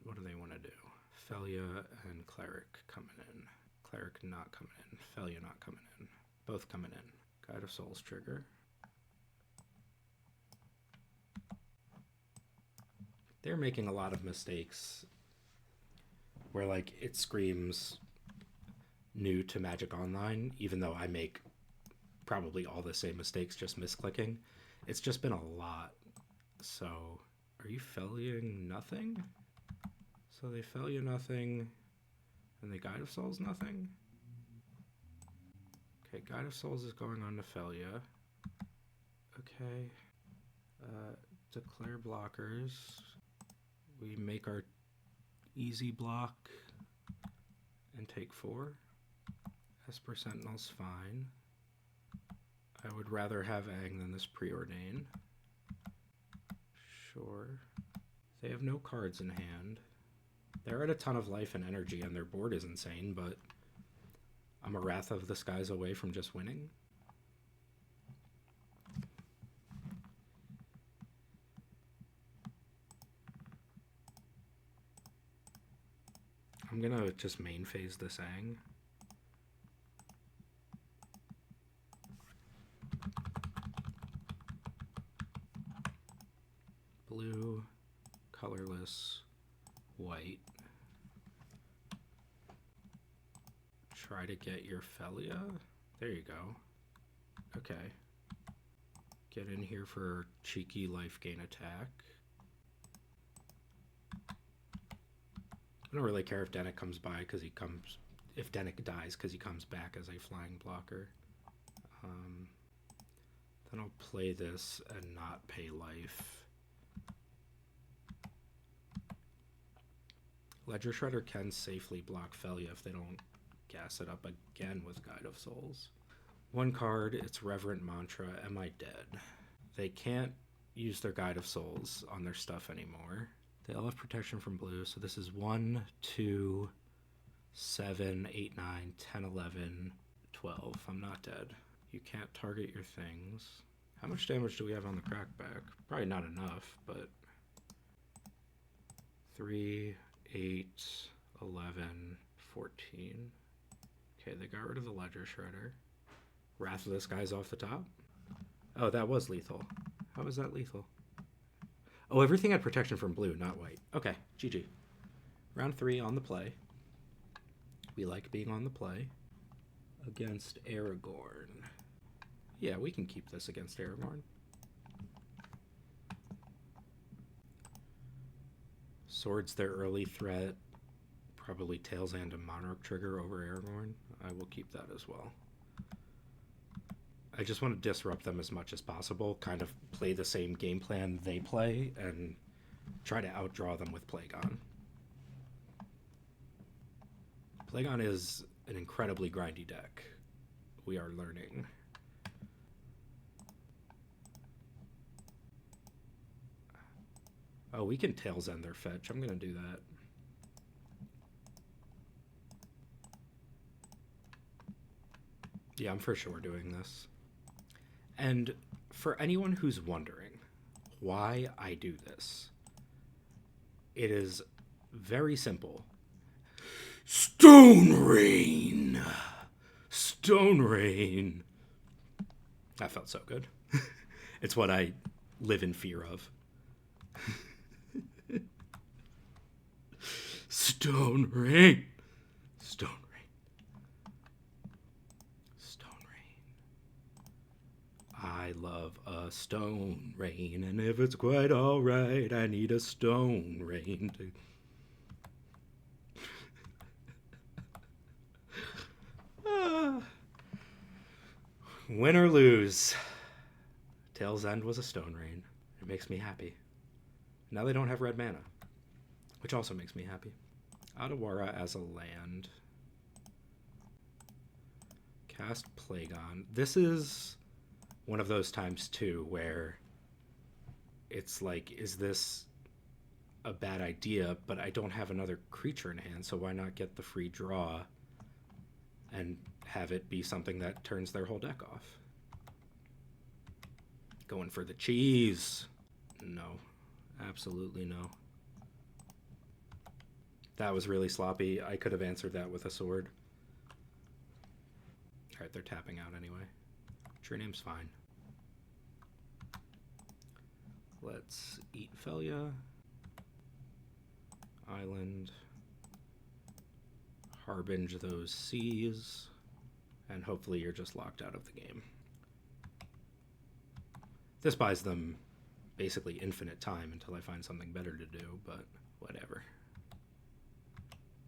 What do they want to do? Phelia and Cleric coming in. Cleric not coming in. Phelia not coming in. Both coming in. Guide of Souls trigger. They're making a lot of mistakes where, like, it screams new to Magic Online, even though I make probably all the same mistakes, just misclicking. It's just been a lot. So, are you Pheliaing nothing? So they Phelia nothing, and they Guide of Souls nothing? Okay, Guide of Souls is going on to Phelia. Okay. Declare blockers. We make our easy block and take 4. Esper Sentinel's fine. I would rather have Aang than this Preordain. Sure. They have no cards in hand. They're at a ton of life and energy, and their board is insane, but I'm a Wrath of the Skies away from just winning. I'm gonna just main phase this Aang. Blue, colorless, white. Try to get your Phelia. There you go. Okay. Get in here for cheeky life gain attack. I don't really care if Dennick comes by because he comes... If Dennick dies because he comes back as a flying blocker. Then I'll play this and not pay life. Ledger Shredder can safely block Phelia if they don't gas it up again with Guide of Souls. One card, it's Reverent Mantra, Am I Dead? They can't use their Guide of Souls on their stuff anymore. They all have protection from blue, so this is 1, 2, 7, 8, 9, 10, 11, 12. I'm not dead. You can't target your things. How much damage do we have on the crackback? Probably not enough, but... 3, 8, 11, 14. Okay, they got rid of the Ledger Shredder. Wrath of this guy's off the top. Oh, that was lethal. How was that lethal? Oh, everything had protection from blue, not white. Okay, GG. Round 3 on the play. We like being on the play. Against Aragorn. Yeah, we can keep this against Aragorn. Sword's their early threat. Probably Tails and a Monarch trigger over Aragorn. I will keep that as well. I just want to disrupt them as much as possible, kind of play the same game plan they play, and try to outdraw them with Plagon. Plagon is an incredibly grindy deck. We are learning. Oh, we can Tails End their fetch. I'm going to do that. Yeah, I'm for sure doing this. And for anyone who's wondering why I do this, it is very simple. Stone Rain! Stone Rain! That felt so good. It's what I live in fear of. Stone Rain! Stone Rain. Stone Rain. I love a Stone Rain, and if it's quite alright, I need a Stone Rain to... Win or lose, Tails End was a Stone Rain. It makes me happy. Now they don't have red mana, which also makes me happy. Adawara as a land. Cast Plagon. This is one of those times, too, where it's like, is this a bad idea? But I don't have another creature in hand, so why not get the free draw and have it be something that turns their whole deck off? Going for the cheese. No. Absolutely no. That was really sloppy. I could have answered that with a sword. Alright, they're tapping out anyway. True name's fine. Let's eat Phelia. Island. Harbinge those seas. And hopefully you're just locked out of the game. This buys them basically infinite time until I find something better to do, but whatever.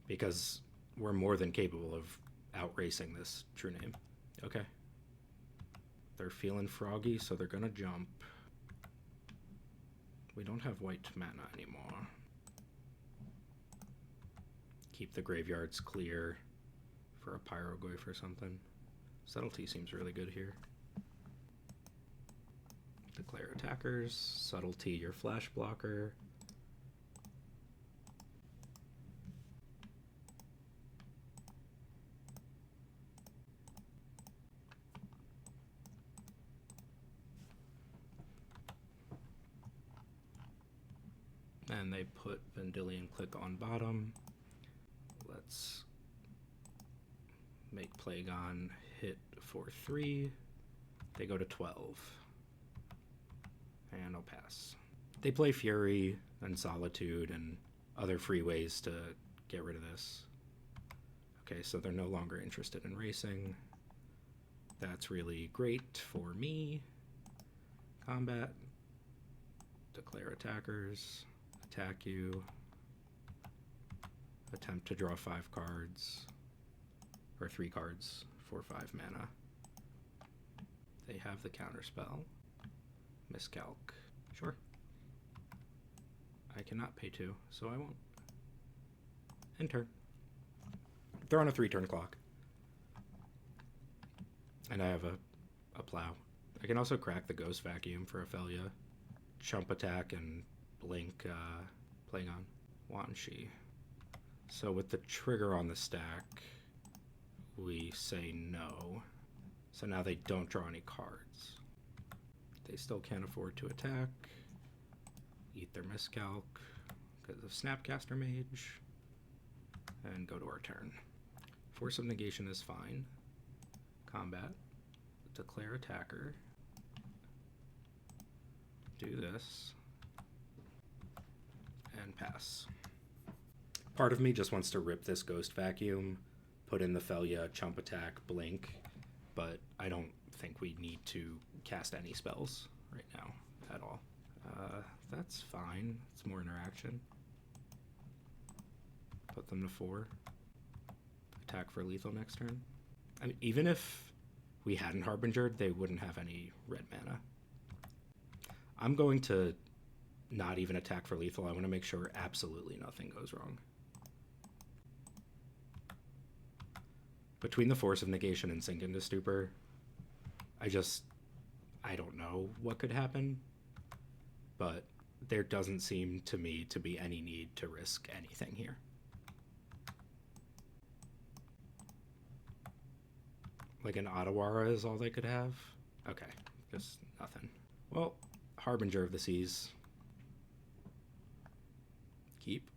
Because we're more than capable of outracing this true name. Okay. They're feeling froggy, so they're gonna jump. We don't have white mana anymore. Keep the graveyards clear for a Pyroglyph or something. Subtlety seems really good here. Declare attackers. Subtlety, your flash blocker. And they put Vendilion Click on bottom. Let's make Plagon hit for 3. They go to 12. And I'll pass. They play Fury and Solitude and other free ways to get rid of this. Okay, so they're no longer interested in racing. That's really great for me. Combat. Declare attackers. Attack you. Attempt to draw 5 cards. Or 3 cards for 5 mana. They have the counterspell. Miscalc. Sure. I cannot pay 2, so I won't. End turn. They're on a 3-turn clock. And I have a plow. I can also crack the Ghost Vacuum for a Phelia. Chump attack and blink Plagon. Wanshi. So with the trigger on the stack, we say no. So now they don't draw any cards. They still can't afford to attack. Eat their Miscalc because of Snapcaster Mage. And go to our turn. Force of Negation is fine. Combat. Declare attacker. Do this. And pass. Part of me just wants to rip this Ghost Vacuum, put in the Phelia, Chump attack, blink, but I don't think we need to cast any spells right now at all. That's fine. It's more interaction. Put them to 4. Attack for lethal next turn. I mean, even if we hadn't Harbingered, they wouldn't have any red mana. I'm going to not even attack for lethal. I want to make sure absolutely nothing goes wrong. Between the Force of Negation and Sink into Stupor, I don't know what could happen, but there doesn't seem to me to be any need to risk anything here. Like an Ottawara is all they could have? Okay, just nothing. Well, Harbinger of the Seas. Keep.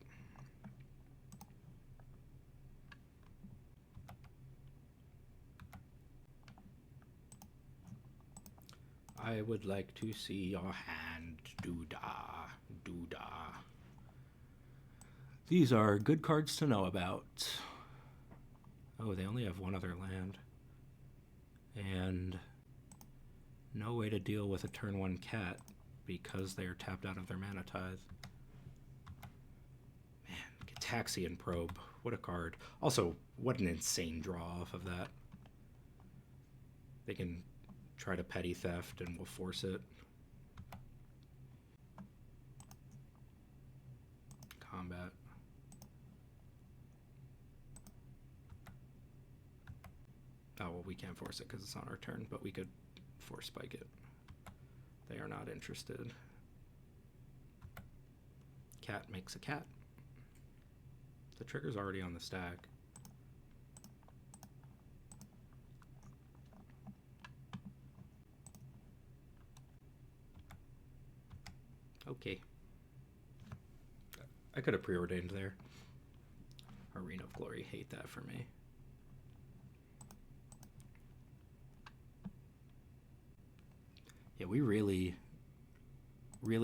I would like to see your hand, doodah, doodah. These are good cards to know about. Oh, they only have one other land. And no way to deal with a turn 1 cat because they are tapped out of their Mana Tithe. Man, Gitaxian Probe. What a card. Also, what an insane draw off of that. They can try to petty theft and we'll force it. Combat. Oh, well, we can't force it because it's on our turn, but we could force spike it. They are not interested. Cat makes a cat. The trigger's already on the stack. Okay. I could have preordained there. Arena of Glory, hate that for me. Yeah, we really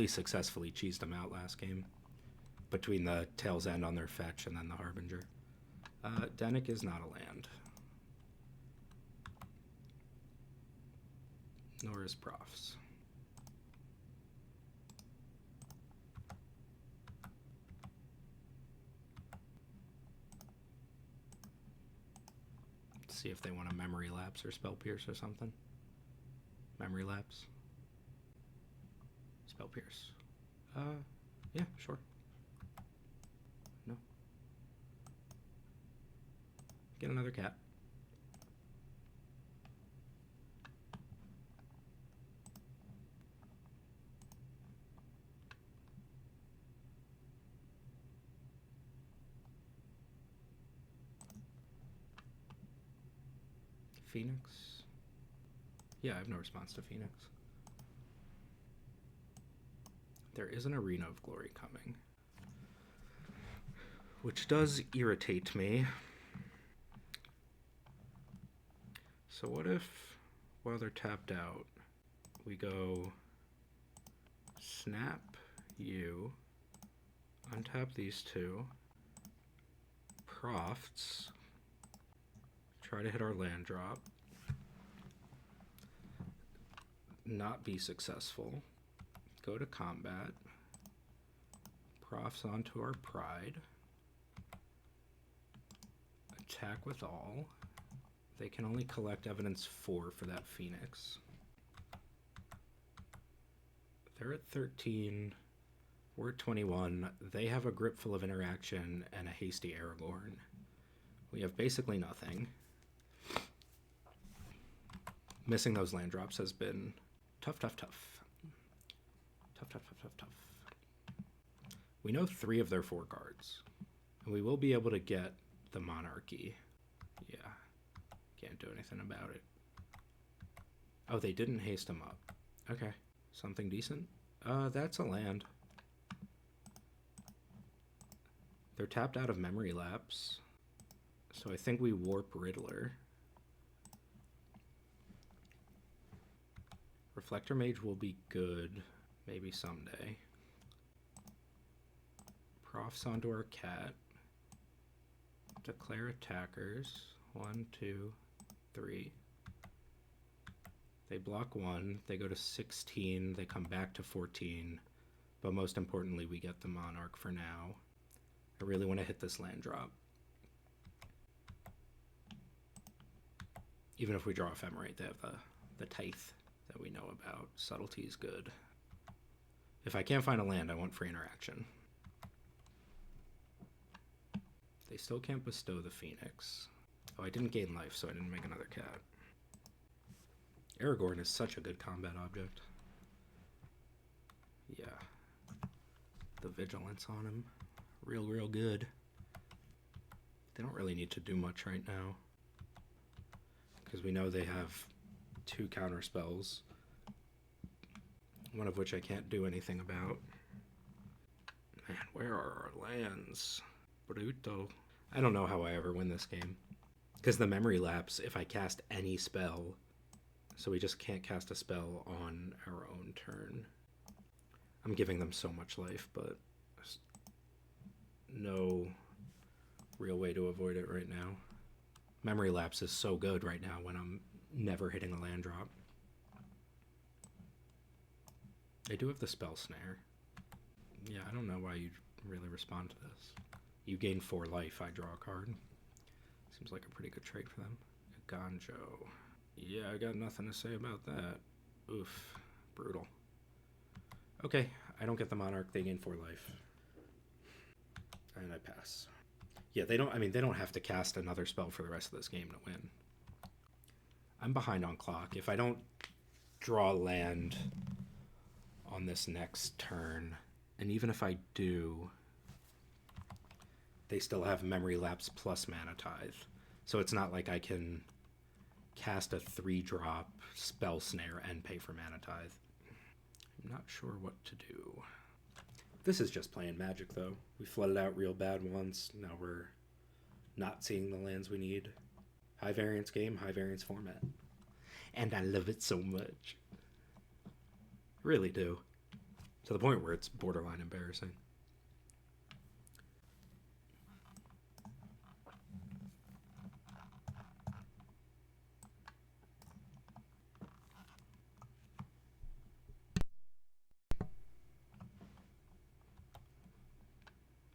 successfully cheesed them out last game. Between the Tail's End on their fetch and then the Harbinger. Denick is not a land. Nor is Profs. Let's see if they want a Memory Lapse or Spell Pierce or something. Memory Lapse. Spell Pierce. Yeah, sure. No. Get another cat. Phoenix. Yeah, I have no response to Phoenix. There is an Arena of Glory coming, which does irritate me. So what if, while they're tapped out, we go snap you, untap these two, Profts, try to hit our land drop, not be successful, go to combat, Profs onto our Pride, attack with all. They can only collect evidence 4 for that Phoenix. They're at 13, we're at 21. They have a Gripful of Interaction and a hasty Aragorn. We have basically nothing. Missing those land drops has been tough. Tough. We know 3 of their 4 cards. And we will be able to get the Monarchy. Yeah. Can't do anything about it. Oh, they didn't haste them up. Okay. Something decent? That's a land. They're tapped out of Memory Lapse. So I think we warp Riddler. Reflector Mage will be good. Maybe someday. Profs onto our cat. Declare attackers. 1, 2, 3. They block 1. They go to 16. They come back to 14. But most importantly, we get the Monarch for now. I really want to hit this land drop. Even if we draw Ephemerate, they have the Tithe that we know about. Subtlety is good. If I can't find a land, I want free interaction. They still can't bestow the Phoenix. Oh, I didn't gain life, so I didn't make another cat. Aragorn is such a good combat object. Yeah. The vigilance on him. Real good. They don't really need to do much right now. Because we know they have 2 counter spells. One of which I can't do anything about. Man, where are our lands? Brutal. I don't know how I ever win this game. Because the Memory Lapse, if I cast any spell, so we just can't cast a spell on our own turn. I'm giving them so much life, but there's no real way to avoid it right now. Memory Lapse is so good right now when I'm never hitting a land drop. They do have the Spell Snare. Yeah, I don't know why you'd really respond to this. You gain 4 life, I draw a card. Seems like a pretty good trade for them. Ganjo. Yeah, I got nothing to say about that. Oof. Brutal. Okay, I don't get the Monarch. They gain 4 life. And I pass. Yeah, they don't have to cast another spell for the rest of this game to win. I'm behind on clock. If I don't draw land on this next turn, and even if I do, they still have Memory Lapse plus Mana Tithe. So it's not like I can cast a 3-drop Spell Snare and pay for Mana Tithe. I'm not sure what to do. This is just playing Magic, though. We flooded out real bad once. Now we're not seeing the lands we need. High variance game, high variance format. And I love it so much. Really do. To the point where it's borderline embarrassing.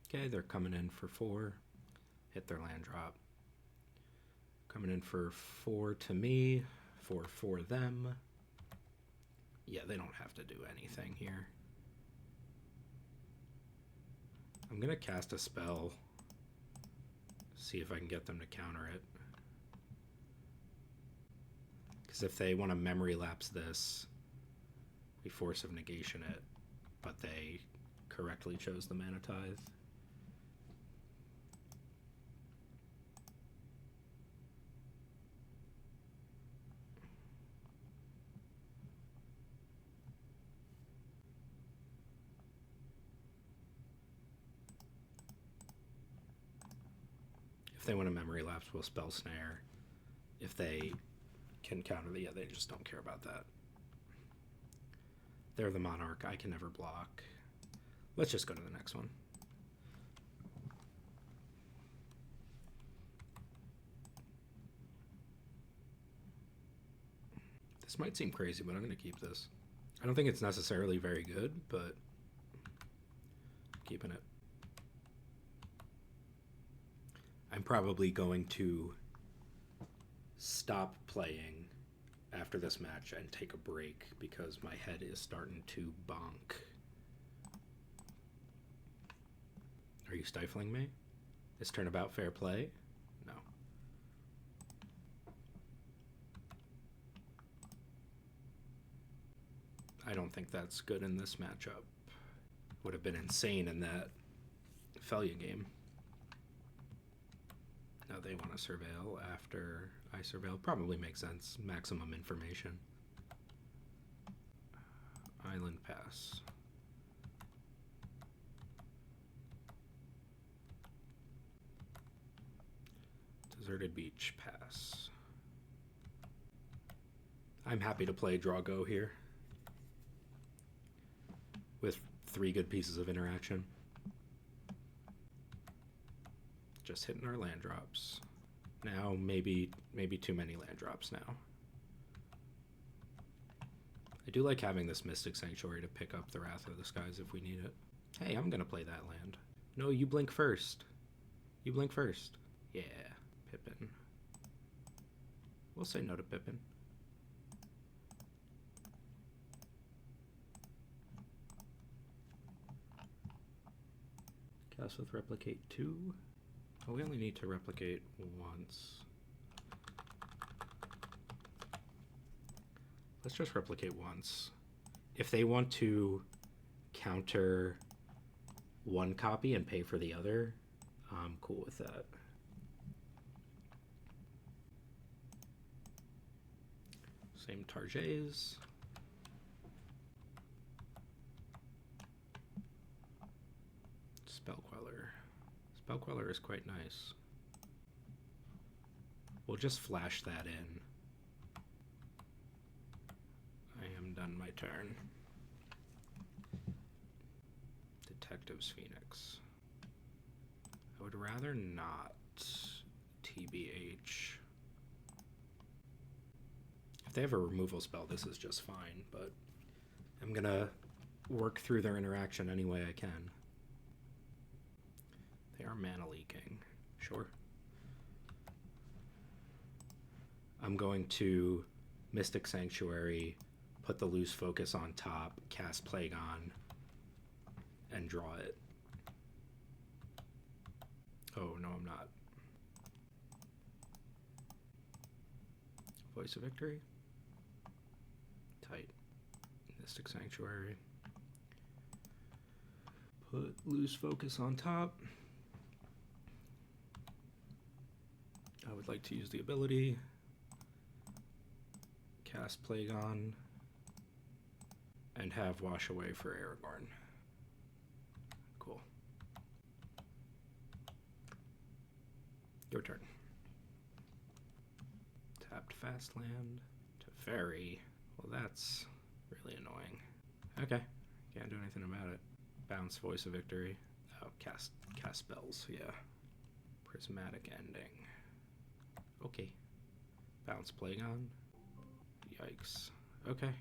Okay, they're coming in for 4. Hit their land drop. Coming in for 4 to me, 4 for them. Yeah, they don't have to do anything here. I'm going to cast a spell. See if I can get them to counter it. Because if they want to memory lapse this, we force of negation it, but they correctly chose the Mana Tithe. If they want to memory lapse, we'll spell snare. If they can counter the, yeah, they just don't care about that. They're the monarch. I can never block. Let's just go to the next one. This might seem crazy, but I'm going to keep this. I don't think it's necessarily very good, but I'm keeping it. I'm probably going to stop playing after this match and take a break because my head is starting to bonk. Are you stifling me? Is turnabout fair play? No. I don't think that's good in this matchup. Would have been insane in that Phelia game. Now they want to surveil after I surveil. Probably makes sense. Maximum information. Island pass. Deserted beach pass. I'm happy to play draw go here with 3 good pieces of interaction. Just hitting our land drops. Now maybe too many land drops now. I do like having this Mystic Sanctuary to pick up the Wrath of the Skies if we need it. Hey, I'm gonna play that land. No, you blink first. You blink first. Yeah, Pippin. We'll say no to Pippin. Cast with Replicate 2. Oh, we only need to replicate once. Let's just replicate once. If they want to counter 1 copy and pay for the other, I'm cool with that. Same Tarjays. Spell Queller. Spell Queller is quite nice. We'll just flash that in. I am done my turn. Detective's Phoenix. I would rather not TBH. If they have a removal spell, this is just fine, but I'm gonna work through their interaction any way I can. They are mana leaking. Sure. I'm going to Mystic Sanctuary, put the loose focus on top, cast Plagon, and draw it. Oh, no, I'm not. Voice of Victory. Tight. Mystic Sanctuary. Put loose focus on top. I would like to use the ability. Cast Plagon. And have Wash Away for Aragorn. Your turn. Tapped fast land to fairy. Well, that's really annoying. Okay, can't do anything about it. Bounce Voice of Victory. Oh, cast spells, yeah. Prismatic Ending. Okay. Bounce Plagon. Yikes. Okay.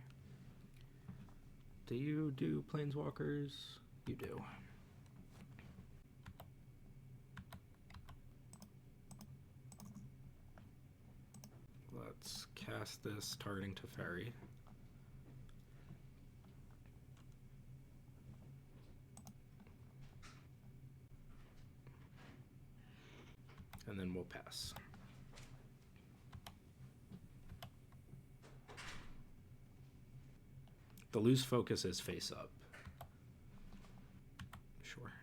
Do you do Planeswalkers? You do. Let's cast this targeting Teferi. And then we'll pass. The lose focus is face up. Sure.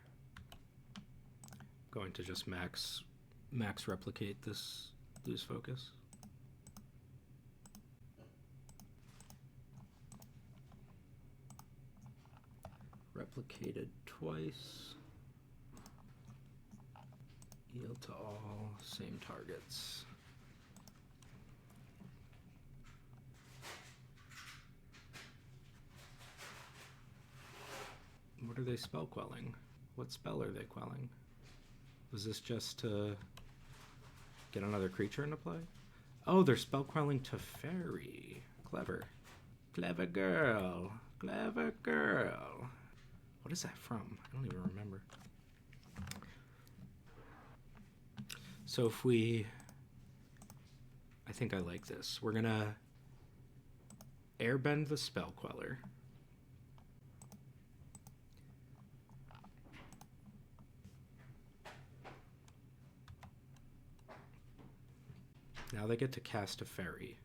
Going to just max replicate this lose focus. Replicated twice. Yield to all, same targets. What are they spell quelling? What spell are they quelling? Was this just to get another creature into play? Oh, they're spell quelling Teferi. Clever. Clever girl. Clever girl. What is that from? I don't even remember. So if we... I think I like this. We're going to airbend the spell queller. Now they get to cast a fairy.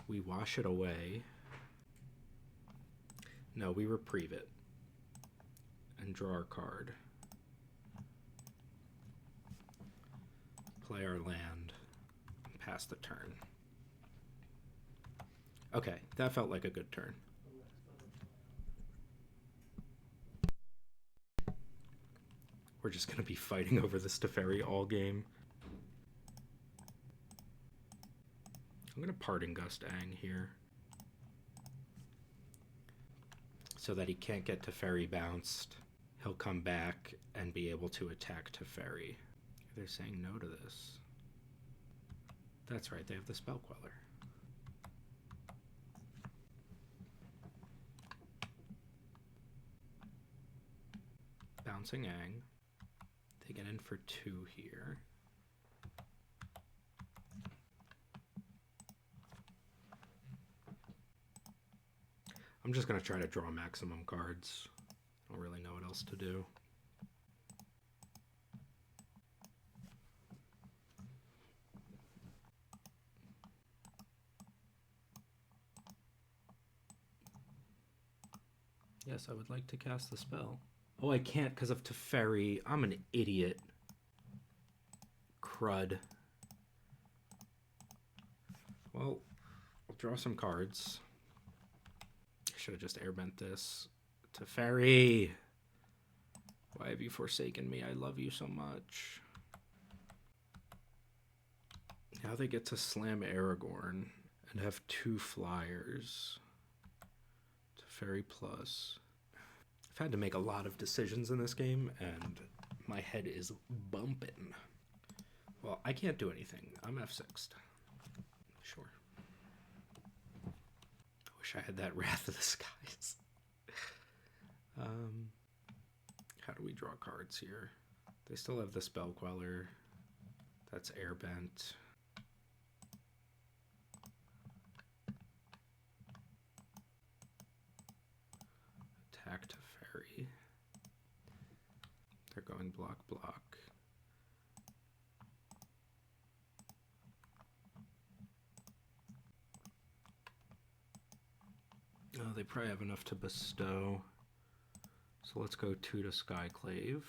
We wash it away. No, we reprieve it. And draw our card. Play our land. And pass the turn. Okay, that felt like a good turn. We're just going to be fighting over this Teferi all game. I'm going to Parting Gust Ang here. So that he can't get Teferi bounced. He'll come back and be able to attack Teferi. They're saying no to this. That's right, they have the Spell Queller. Bouncing Ang. They get in for 2 here. I'm just going to try to draw maximum cards. I don't really know what else to do. Yes, I would like to cast the spell. Oh, I can't because of Teferi. I'm an idiot. Crud. Well, I'll draw some cards. I should have just airbent this. Teferi! Why have you forsaken me? I love you so much. Now they get to slam Aragorn and have 2 flyers. Teferi plus. I've had to make a lot of decisions in this game, and my head is bumping. Well, I can't do anything. I'm F6'd. Sure. I wish I had that Wrath of the Skies. How do we draw cards here? They still have the Spell Queller. That's Airbent. Attack Teferi. They're going block, block. Oh, they probably have enough to bestow. So let's go 2 to Skyclave.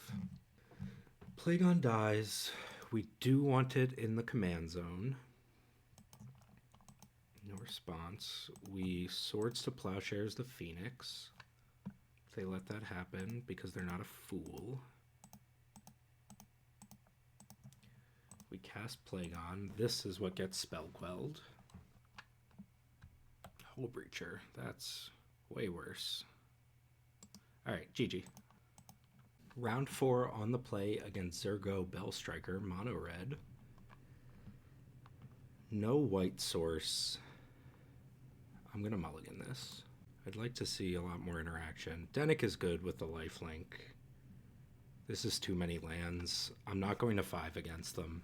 Plagon dies. We do want it in the command zone. No response. We Swords to Plowshares the Phoenix. They let that happen because they're not a fool. cast Plagon. This is what gets spell quelled. Hole Breacher. That's way worse. Alright, GG. Round 4 on the play against Zurgo Bellstriker, mono red. No white source. I'm going to mulligan this. I'd like to see a lot more interaction. Dennick is good with the lifelink. This is too many lands. I'm not going to 5 against them.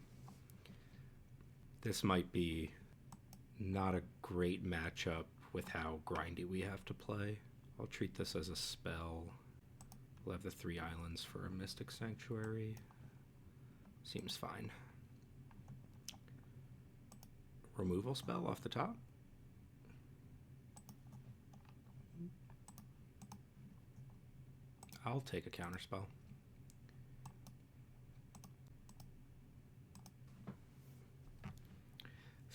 This might be not a great matchup with how grindy we have to play. I'll treat this as a spell. We'll have the 3 islands for a Mystic Sanctuary. Seems fine. Removal spell off the top. I'll take a counterspell.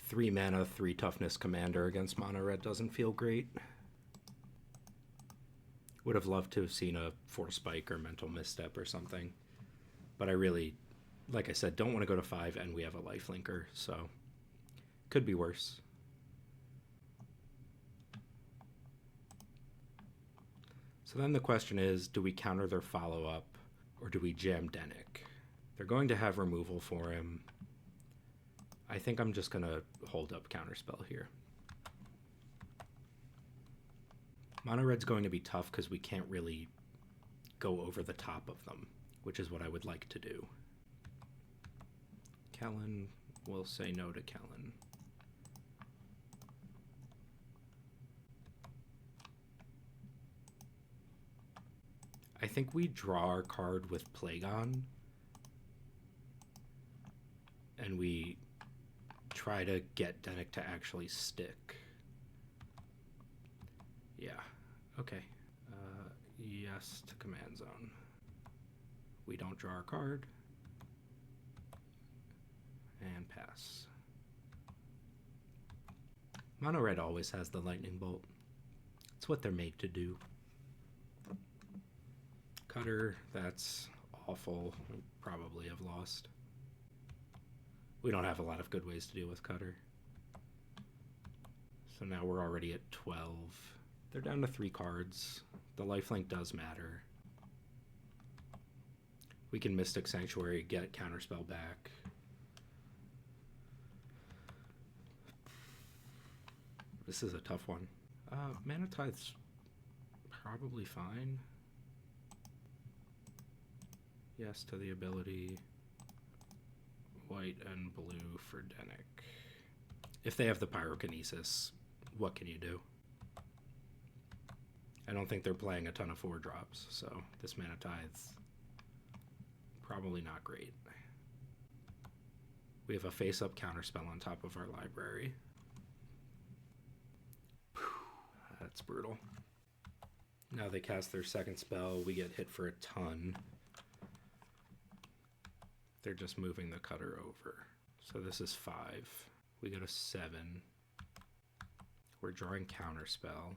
Three mana, 3 toughness commander against mono red doesn't feel great. Would have loved to have seen a Force Spike or Mental Misstep or something. But I really, like I said, don't want to go to 5 and we have a lifelinker, so could be worse. So then the question is, do we counter their follow-up or do we jam Dennick? They're going to have removal for him. I think I'm just going to hold up counterspell here. Mono red's going to be tough because we can't really go over the top of them, which is what I would like to do. Kellen will say no to Kellen. I think we draw our card with Plagon, and we try to get Dennick to actually stick. Yeah, okay. Yes to command zone. We don't draw our card. And pass. Mono red always has the lightning bolt. It's what they're made to do. Cutter, that's awful. We probably have lost. We don't have a lot of good ways to deal with Cutter. So now we're already at 12. They're down to 3 cards. The lifelink does matter. We can Mystic Sanctuary, get Counterspell back. This is a tough one. Mana Tide's probably fine. Yes to the ability. White and blue for Dennick. If they have the Pyrokinesis, what can you do? I don't think they're playing a ton of 4-drops, so this Mana Tide's probably not great. We have a face-up counterspell on top of our library. That's brutal. Now they cast their second spell, we get hit for a ton. They're just moving the Cutter over. So this is 5. We go to 7. We're drawing Counterspell.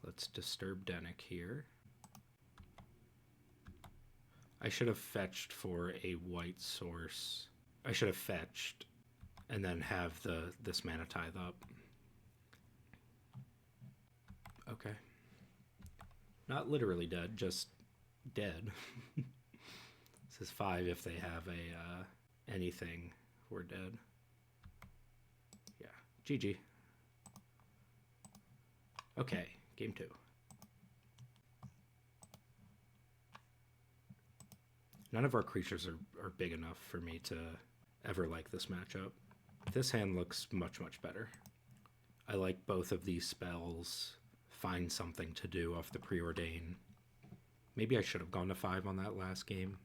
Let's disturb Dennick here. I should have fetched for a white source. I should have fetched and then have this Mana Tithe up. Okay. Not literally dead, just dead. This is 5 if they have a anything. We're dead. Yeah, GG. Okay, game 2. None of our creatures are big enough for me to ever like this matchup. This hand looks much, much better. I like both of these spells. Find something to do off the Preordain. Maybe I should have gone to 5 on that last game.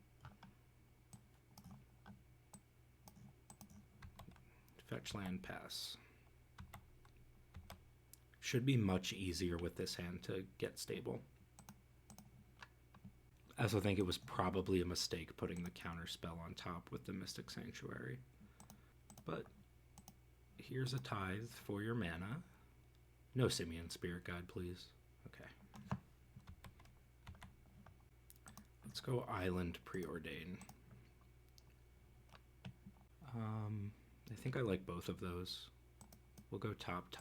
Fetch land, pass. Should be much easier with this hand to get stable. I also think it was probably a mistake putting the counter spell on top with the Mystic Sanctuary. But here's a tithe for your mana. No Simian Spirit Guide, please. Okay. Let's go Island Preordain. I think I like both of those. We'll go top.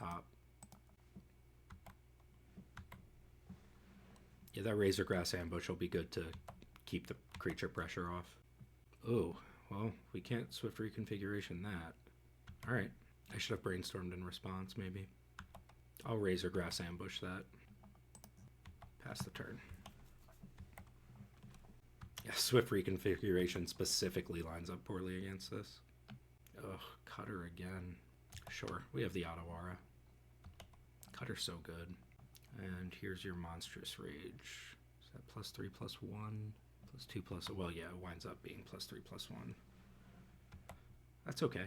Yeah, that Razorgrass Ambush will be good to keep the creature pressure off. Oh, well, we can't Swift Reconfiguration that. Alright, I should have brainstormed in response, maybe. I'll Razorgrass Ambush that. Pass the turn. Yeah, Swift Reconfiguration specifically lines up poorly against this. Ugh, Cutter again. Sure, we have the Otawara. Cutter's so good. And here's your Monstrous Rage. Is that +3/+1? +2/+... Well, yeah, it winds up being +3/+1. That's okay.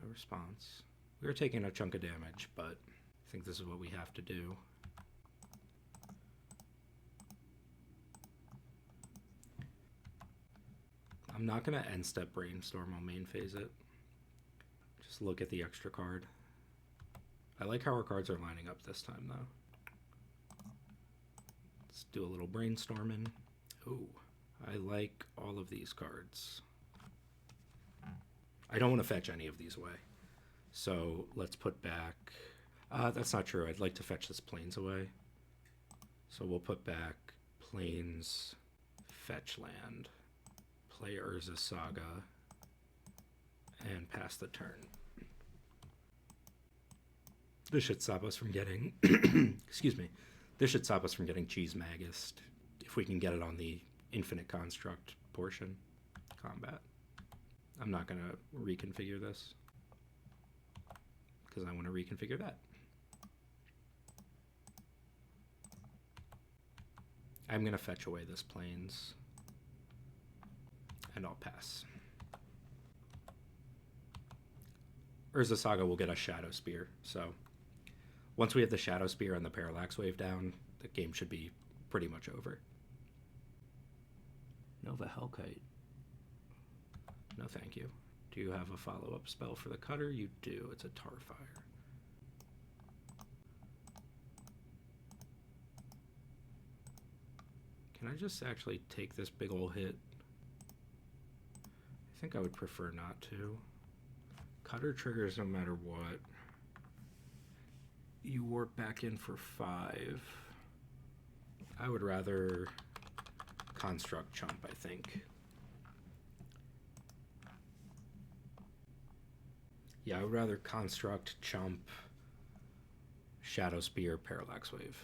No response. We were taking a chunk of damage, but I think this is what we have to do. I'm not going to end step Brainstorm, I'll main phase it. Just look at the extra card. I like how our cards are lining up this time, though. Let's do a little brainstorming. Ooh, I like all of these cards. I don't want to fetch any of these away. So let's put back... that's not true. I'd like to fetch this Plains away. So we'll put back Plains, fetch land, play Urza Saga, and pass the turn. This should stop us from getting... excuse me. This should stop us from getting Cheese Magist if we can get it on the Infinite Construct portion. Combat. I'm not going to reconfigure this because I want to reconfigure that. I'm going to fetch away this Plains and I'll pass. Urza Saga will get a Shadow Spear, so once we have the Shadow Spear and the Parallax Wave down, the game should be pretty much over. Nova Hellkite. No thank you. Do you have a follow-up spell for the Cutter? You do. It's a Tarfire. Can I just actually take this big ol' hit? I think I would prefer not to. Cutter triggers no matter what. You warp back in for 5. I would rather Construct Chump, I think. Yeah, I would rather Construct, Chump, Shadow Spear, Parallax Wave.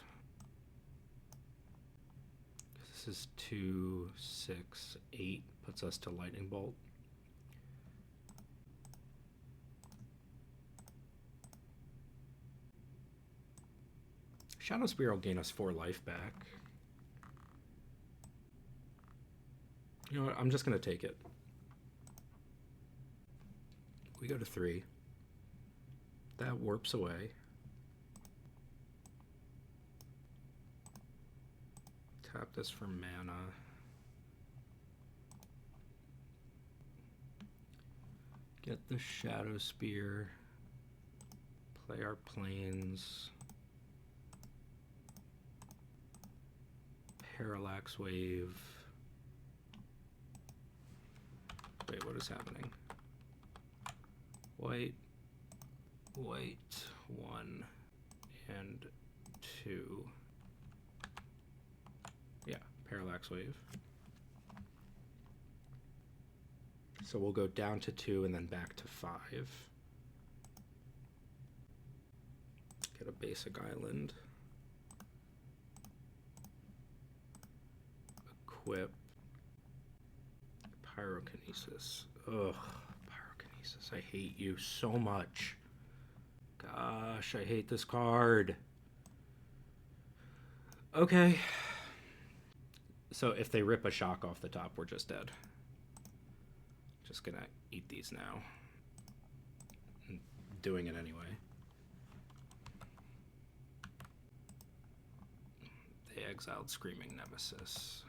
This is 2, 6, 8, puts us to Lightning Bolt. Shadow Spear will gain us 4 life back. You know what? I'm just going to take it. We go to 3. That warps away. Tap this for mana. Get the Shadow Spear. Play our Plains. Parallax Wave. Wait, what is happening? White, 1 and 2. Yeah, Parallax Wave. So we'll go down to 2 and then back to 5. Get a basic island. Equip. Pyrokinesis. Ugh, Pyrokinesis. I hate you so much. Gosh, I hate this card. Okay. So if they rip a shock off the top, we're just dead. Just gonna eat these now. I'm doing it anyway. They exiled Screaming Nemesis.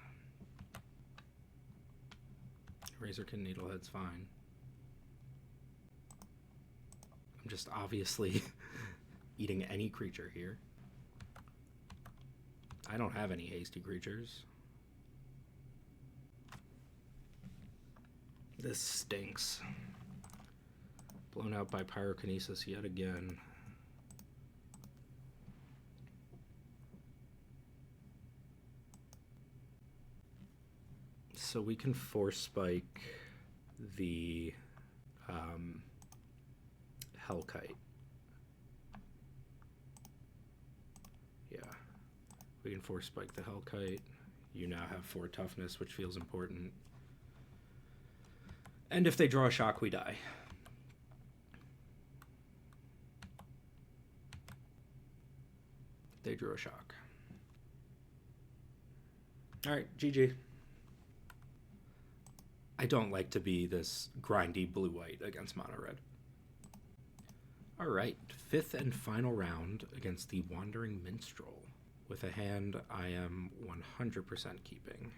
Razorkin Needlehead's fine. I'm just obviously eating any creature here. I don't have any hasty creatures. This stinks. Blown out by Pyrokinesis yet again. So we can Force Spike the Hellkite. Yeah. We can Force Spike the Hellkite. You now have 4 toughness, which feels important. And if they draw a shock, we die. They drew a shock. Alright, GG. I don't like to be this grindy blue-white against mono-red. Alright, 5th and final round against the Wandering Minstrel, with a hand I am 100% keeping.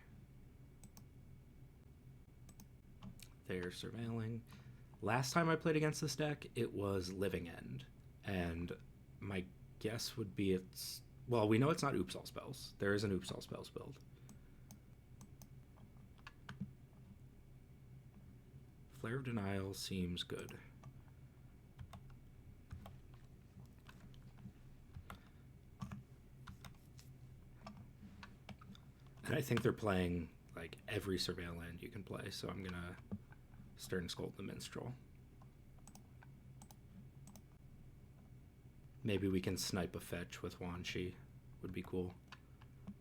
They're surveilling. Last time I played against this deck, it was Living End, and my guess would be it's... Well, we know it's not Oops All Spells. There is an Oops All Spells build. Flare of Denial seems good. And I think they're playing like every Surveil land you can play, so I'm gonna Stern Scold the Minstrel. Maybe we can snipe a fetch with Wanshi. Would be cool.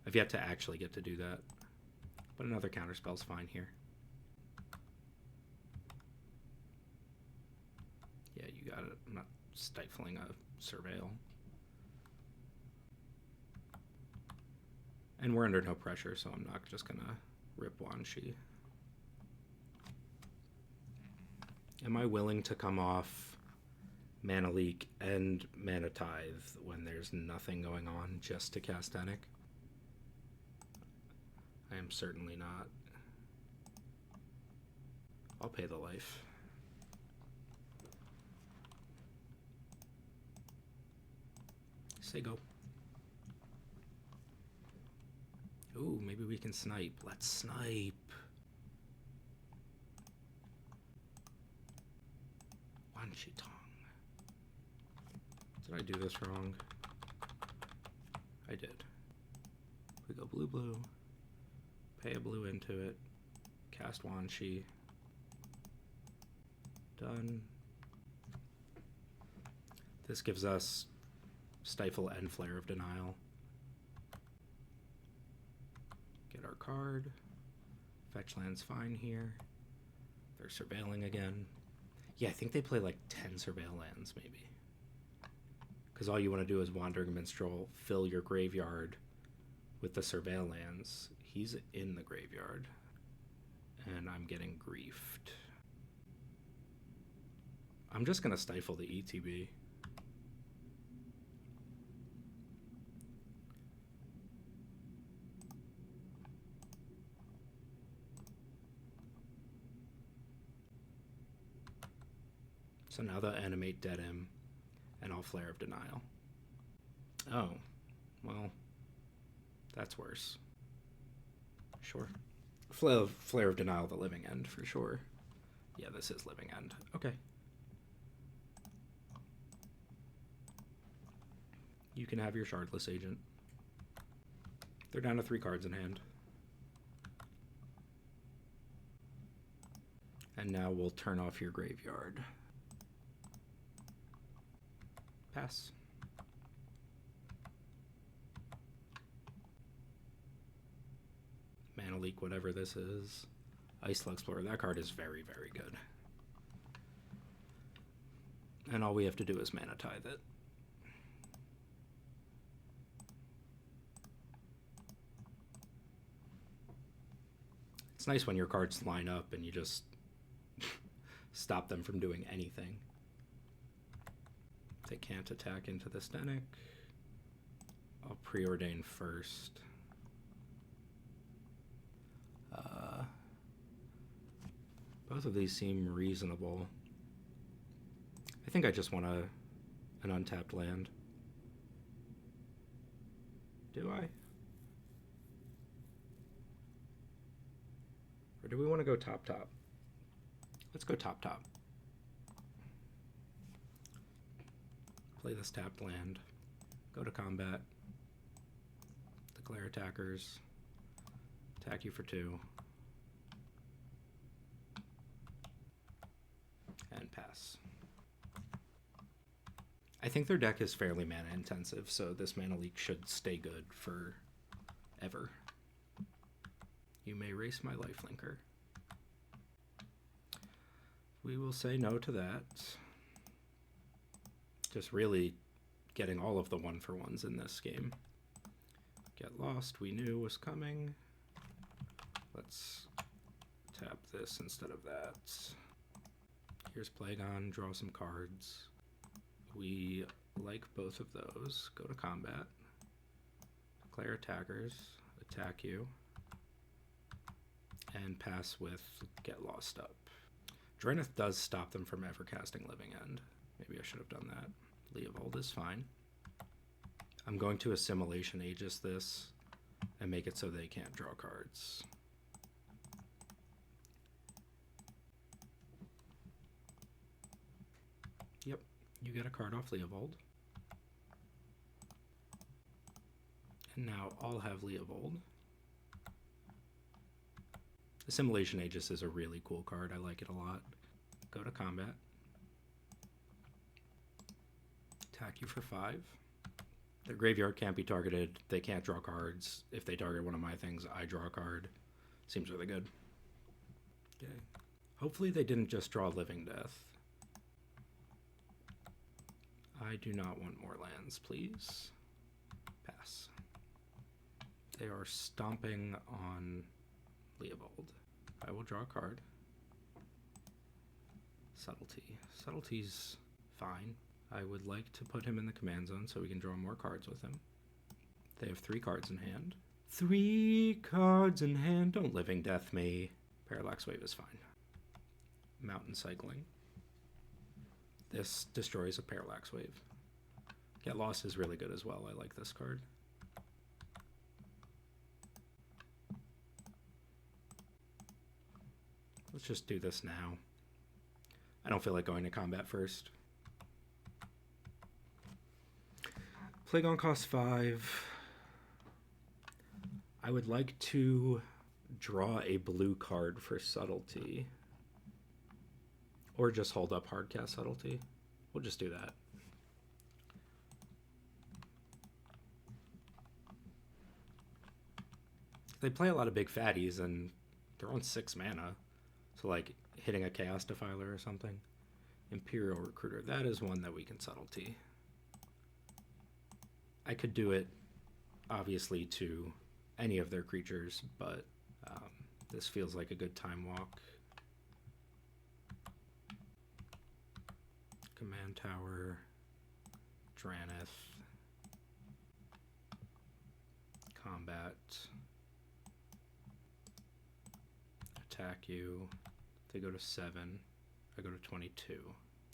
I've yet to actually get to do that, but another counterspell's fine here. Yeah, you got it. I'm not stifling a Surveil. And we're under no pressure, so I'm not just gonna rip Wanshi. Am I willing to come off Mana Leak and Mana Tithe when there's nothing going on just to cast Enic? I am certainly not. I'll pay the life. Say go. Ooh, maybe we can snipe. Let's snipe. Wanshi Tong. Did I do this wrong? I did. We go blue, blue. Pay a blue into it. Cast Wanshi. Done. This gives us Stifle and Flare of Denial. Get our card. Fetch land's fine here. They're surveilling again. Yeah, I think they play like 10 surveil lands, maybe. Because all you want to do is Wandering Minstrel, fill your graveyard with the surveil lands. He's in the graveyard. And I'm getting griefed. I'm just going to stifle the ETB. So now they'll animate Dead Him, and I'll Flare of Denial. Oh, well, that's worse. Sure. Flare of Denial, the Living End, for sure. Yeah, this is Living End. Okay. You can have your Shardless Agent. They're down to 3 cards in hand. And now we'll turn off your graveyard. Pass. Mana Leak, whatever this is. Icefall Explorer, that card is very, very good. And all we have to do is Mana Tithe it. It's nice when your cards line up and you just stop them from doing anything. They can't attack into the Stenic. I'll preordain first. Both of these seem reasonable. I think I just want an untapped land. Do I? Or do we want to go top? Let's go top. Play this tapped land. Go to combat. Declare attackers. Attack you for 2. And pass. I think their deck is fairly mana intensive, so this mana leak should stay good for ever. You may erase my lifelinker. We will say no to that. Just really getting all of the 1-for-1s in this game. Get Lost, we knew was coming. Let's tap this instead of that. Here's Plagon, draw some cards. We like both of those. Go to combat. Declare attackers. Attack you. And pass with Get Lost up. Draenith does stop them from ever casting Living End. Maybe I should have done that. Leovold is fine. I'm going to Assimilation Aegis this and make it so they can't draw cards. Yep, you get a card off Leovold. And now I'll have Leovold. Assimilation Aegis is a really cool card. I like it a lot. Go to combat. Attack you for 5. Their graveyard can't be targeted. They can't draw cards. If they target one of my things, I draw a card. Seems really good. Okay. Hopefully they didn't just draw Living Death. I do not want more lands, please. Pass. They are stomping on Leovold. I will draw a card. Subtlety. Subtlety's fine. I would like to put him in the command zone so we can draw more cards with him. They have 3 cards in hand. 3 cards in hand. Don't Living Death me. Parallax Wave is fine. Mountain Cycling. This destroys a Parallax Wave. Get Lost is really good as well. I like this card. Let's just do this now. I don't feel like going to combat first. Plagon costs 5. I would like to draw a blue card for Subtlety. Or just hold up Hardcast Subtlety. We'll just do that. They play a lot of big fatties and they're on 6 mana. So like hitting a Chaos Defiler or something. Imperial Recruiter. That is one that we can Subtlety. I could do it, obviously, to any of their creatures, but this feels like a good time walk. Command Tower, Draenith, Combat, attack you. They go to 7. I go to 22.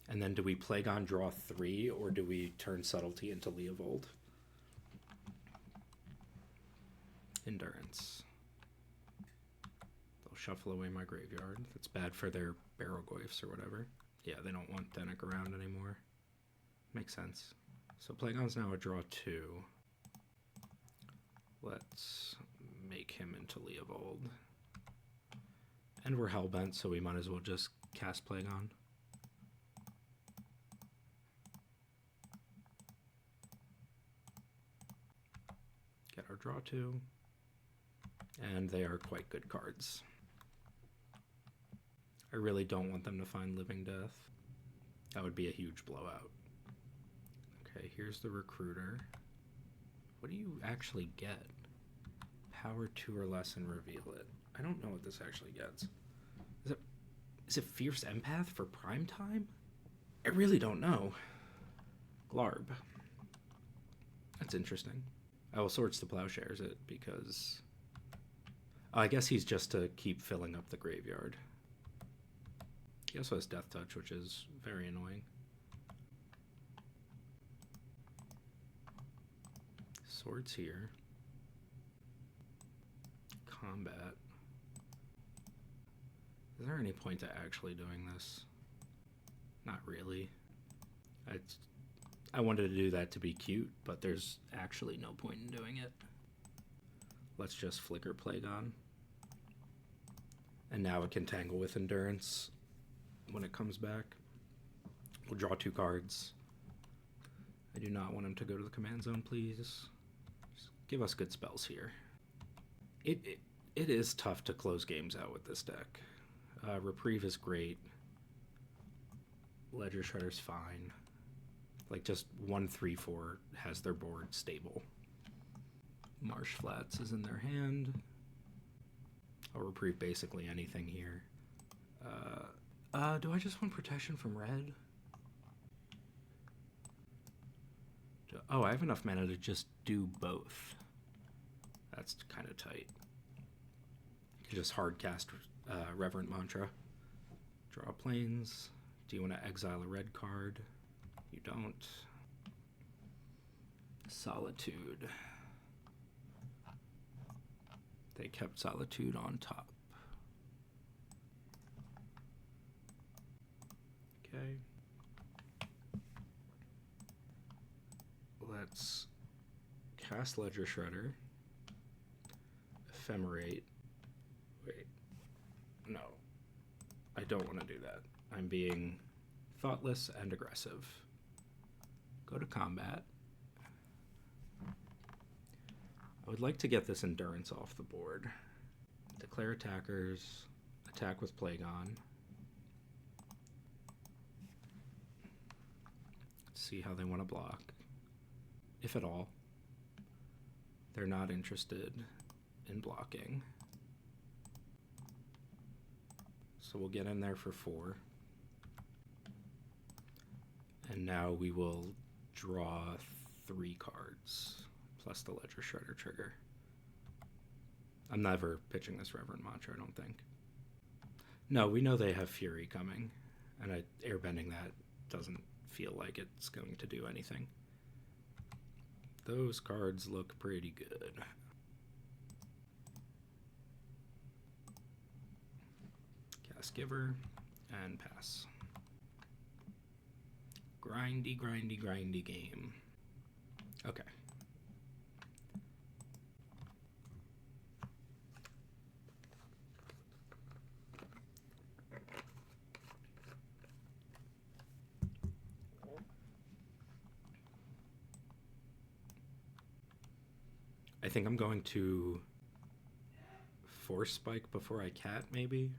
And then do we Plagon draw 3, or do we turn Subtlety into Leovold? Endurance. They'll shuffle away my graveyard. That's bad for their Barrowgoyfs or whatever. Yeah, they don't want Dennick around anymore. Makes sense. So Plagon's now a draw 2. Let's make him into Leovold. And we're hellbent, so we might as well just cast Plagon. Get our draw 2. And they are quite good cards. I really don't want them to find Living Death. That would be a huge blowout. Okay, here's the Recruiter. What do you actually get? Power 2 or less and reveal it. I don't know what this actually gets. Is it Fierce Empath for prime time? I really don't know. Glarb. That's interesting. I will Swords to Plowshares it because... I guess he's just to keep filling up the graveyard. He also has Death Touch, which is very annoying. Swords here. Combat. Is there any point to actually doing this? Not really. I wanted to do that to be cute, but there's actually no point in doing it. Let's just flicker Plagon. And now it can tangle with Endurance when it comes back. We'll draw 2 cards. I do not want him to go to the command zone, please. Just give us good spells here. It is tough to close games out with this deck. Reprieve is great. Ledger Shredder's fine. Like, just 1/3/4 has their board stable. Marsh Flats is in their hand. I'll reprieve basically anything here. Do I just want protection from red? Oh, I have enough mana to just do both. That's kind of tight. You can just hard cast Reverent Mantra. Draw planes. Do you want to exile a red card? You don't. Solitude. They kept Solitude on top. Okay. Let's cast Ledger Shredder. Ephemerate. Wait. No. I don't want to do that. I'm being thoughtless and aggressive. Go to combat. I would like to get this Endurance off the board. Declare attackers. Attack with Plagon. See how they want to block. If at all. They're not interested in blocking. So we'll get in there for 4. And now we will draw 3 cards, plus the Ledger Shredder trigger. I'm never pitching this Reverend Mantra, I don't think. No, we know they have Fury coming, and airbending that doesn't feel like it's going to do anything. Those cards look pretty good. Cast Giver, and pass. Grindy, grindy, grindy game. Okay. I think I'm going to Force Spike before I cat, maybe.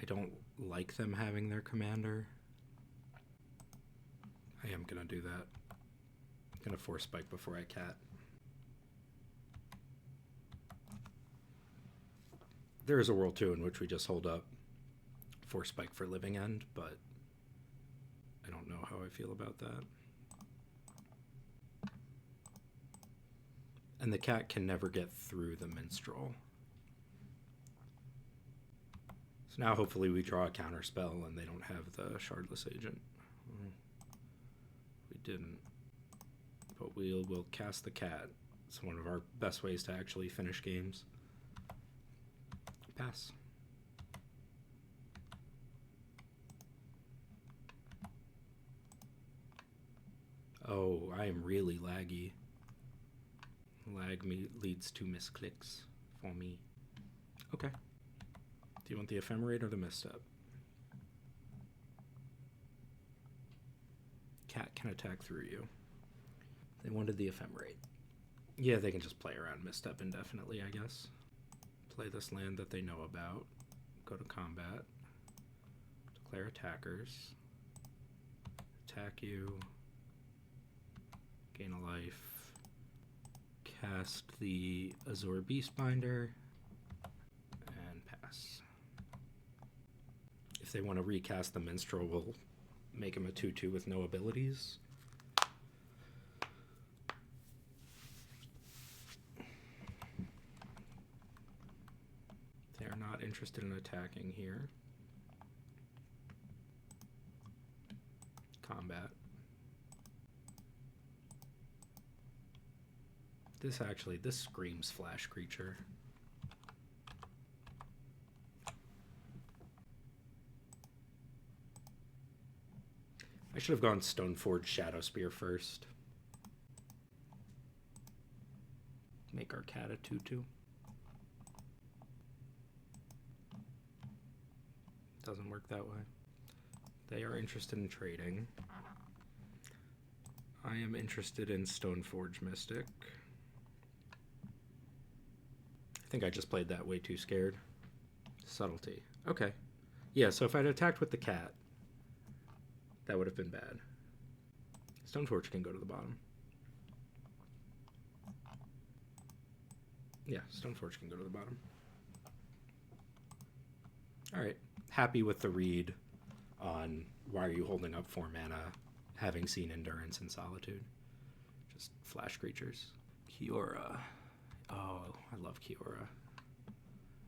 I don't like them having their commander. I am going to do that. I'm going to Force Spike before I cat. There is a world, too, in which we just hold up Force Spike for Living End, but I don't know how I feel about that. And the cat can never get through the Minstrel. So now hopefully we draw a counter spell and they don't have the Shardless Agent. We didn't. But we'll cast the cat. It's one of our best ways to actually finish games. Pass. Oh, I am really laggy. Lag leads to misclicks for me. Okay. Do you want the Ephemerate or the Misstep? Cat can attack through you. They wanted the Ephemerate. Yeah, they can just play around Misstep indefinitely, I guess. Play this land that they know about. Go to combat. Declare attackers. Attack you. Gain a life. Cast the Azure Beastbinder. And pass. If they want to recast the Minstrel, we'll make him a 2/2 with no abilities. They are not interested in attacking here. Combat. This screams Flash Creature. I should have gone Stoneforge Shadow Spear first. Make our cat a 2/2. Doesn't work that way. They are interested in trading. I am interested in Stoneforge Mystic. I think I just played that way too scared. Subtlety. Okay. Yeah, so if I'd attacked with the cat, that would have been bad. Stoneforge can go to the bottom. Yeah, Stoneforge can go to the bottom. Alright. Happy with the read on why are you holding up 4 mana, having seen Endurance and Solitude. Just flash creatures. Kiora. Oh, I love Kiora.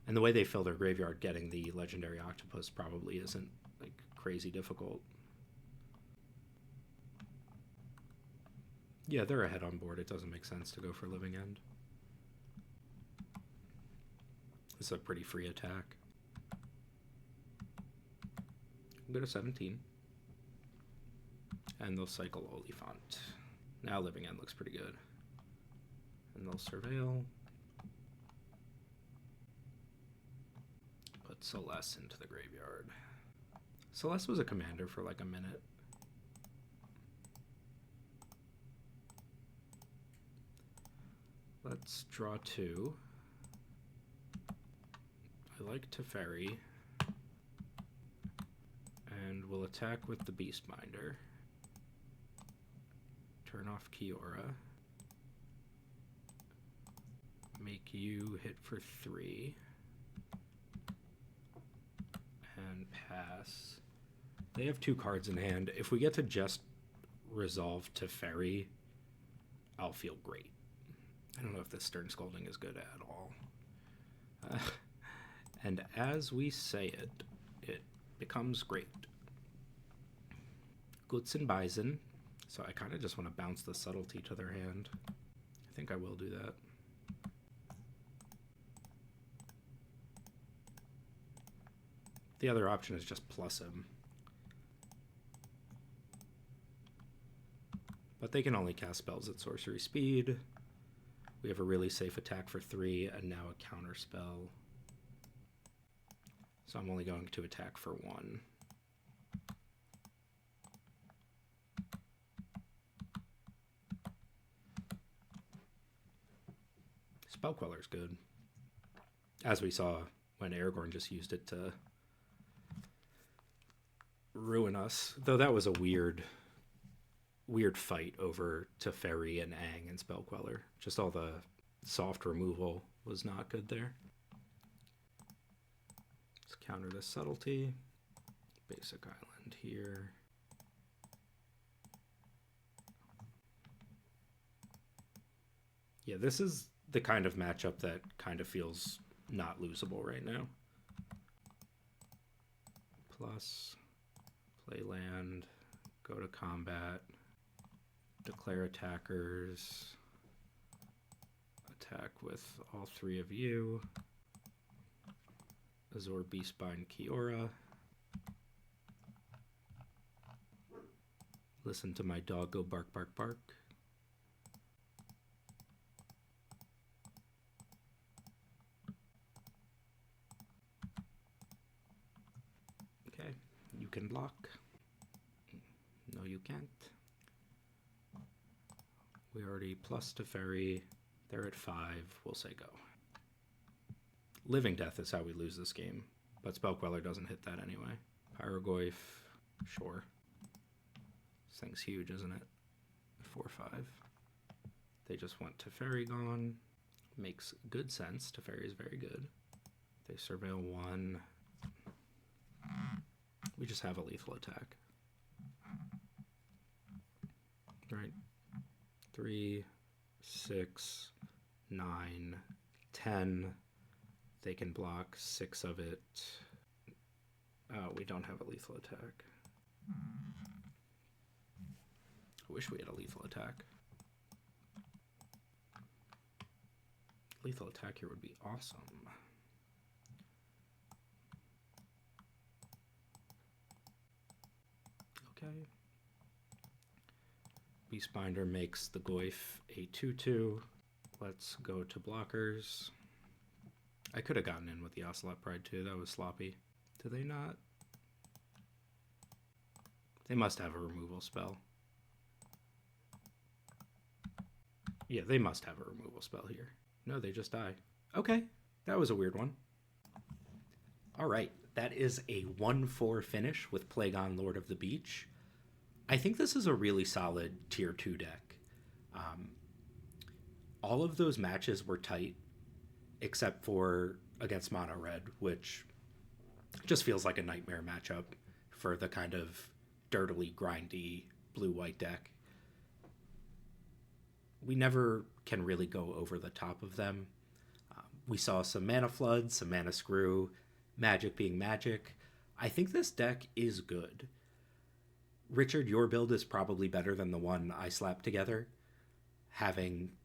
And the way they fill their graveyard, getting the Legendary Octopus probably isn't like crazy difficult. Yeah, they're ahead on board. It doesn't make sense to go for Living End. It's a pretty free attack. Go to 17. And they'll cycle Oliphant. Now Living End looks pretty good. And they'll Surveil. Put Celeste into the graveyard. Celeste was a commander for like a minute. Let's draw 2. I like Teferi. And we'll attack with the Beastbinder. Turn off Kiora. Make you hit for 3. And pass. They have 2 cards in hand. If we get to just resolve Teferi, I'll feel great. I don't know if this Stern Scolding is good at all. And as we say it, it becomes great. Gutzin Bison. So I kind of just want to bounce the Subtlety to their hand. I think I will do that. The other option is just plus him. But they can only cast spells at sorcery speed. We have a really safe attack for 3 and now a counter spell. So I'm only going to attack for 1. Spellqueller's good. As we saw when Aragorn just used it to ruin us. Though that was a weird fight over Teferi and Aang and Spellqueller. Just all the soft removal was not good there. Let's counter this Subtlety. Basic Island here. Yeah, this is the kind of matchup that kind of feels not losable right now. Plus, play land, go to combat, declare attackers, attack with all 3 of you, Azor Beastbind Kiora, listen to my dog go bark, bark, bark. Okay, you can block. No, you can't. We already plus Teferi. They're at 5. We'll say go. Living Death is how we lose this game, but Spellqueller doesn't hit that anyway. Pyrogoyf, sure. This thing's huge, isn't it? 4/5. They just want Teferi gone. Makes good sense. Teferi is very good. They surveil 1. We just have a lethal attack. Right. 3, 6, 9, 10. They can block 6 of it. Oh, we don't have a lethal attack. I wish we had a lethal attack. Lethal attack here would be awesome. Okay. Beastbinder makes the Goyf a 2/2. Let's go to blockers. I could have gotten in with the Ocelot Pride too. That was sloppy. Do they not? They must have a removal spell. Yeah, they must have a removal spell here. No, they just die. Okay, that was a weird one. All right, that is a 1/4 finish with Plagon, Lord of the Beach. I think this is a really solid tier 2 deck. All of those matches were tight, except for against Mono Red, which just feels like a nightmare matchup for the kind of dirtily grindy blue-white deck. We never can really go over the top of them. We saw some mana flood, some mana screw, magic being magic. I think this deck is good. Richard, your build is probably better than the one I slapped together, having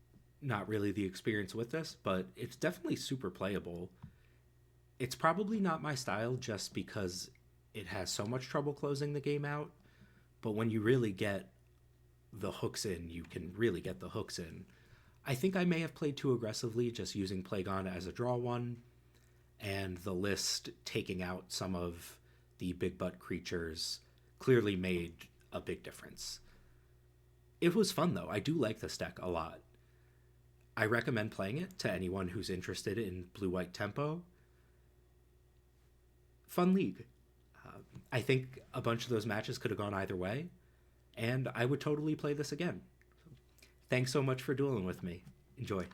not really the experience with this, but it's definitely super playable. It's probably not my style just because it has so much trouble closing the game out, but when you really get the hooks in, you can really get the hooks in. I think I may have played too aggressively just using Plagon as a draw one, and the list taking out some of the big butt creatures clearly made a big difference. It was fun though. I do like this deck a lot. I recommend playing it to anyone who's interested in blue-white tempo. Fun league. I think a bunch of those matches could have gone either way, and I would totally play this again. Thanks so much for dueling with me. Enjoy.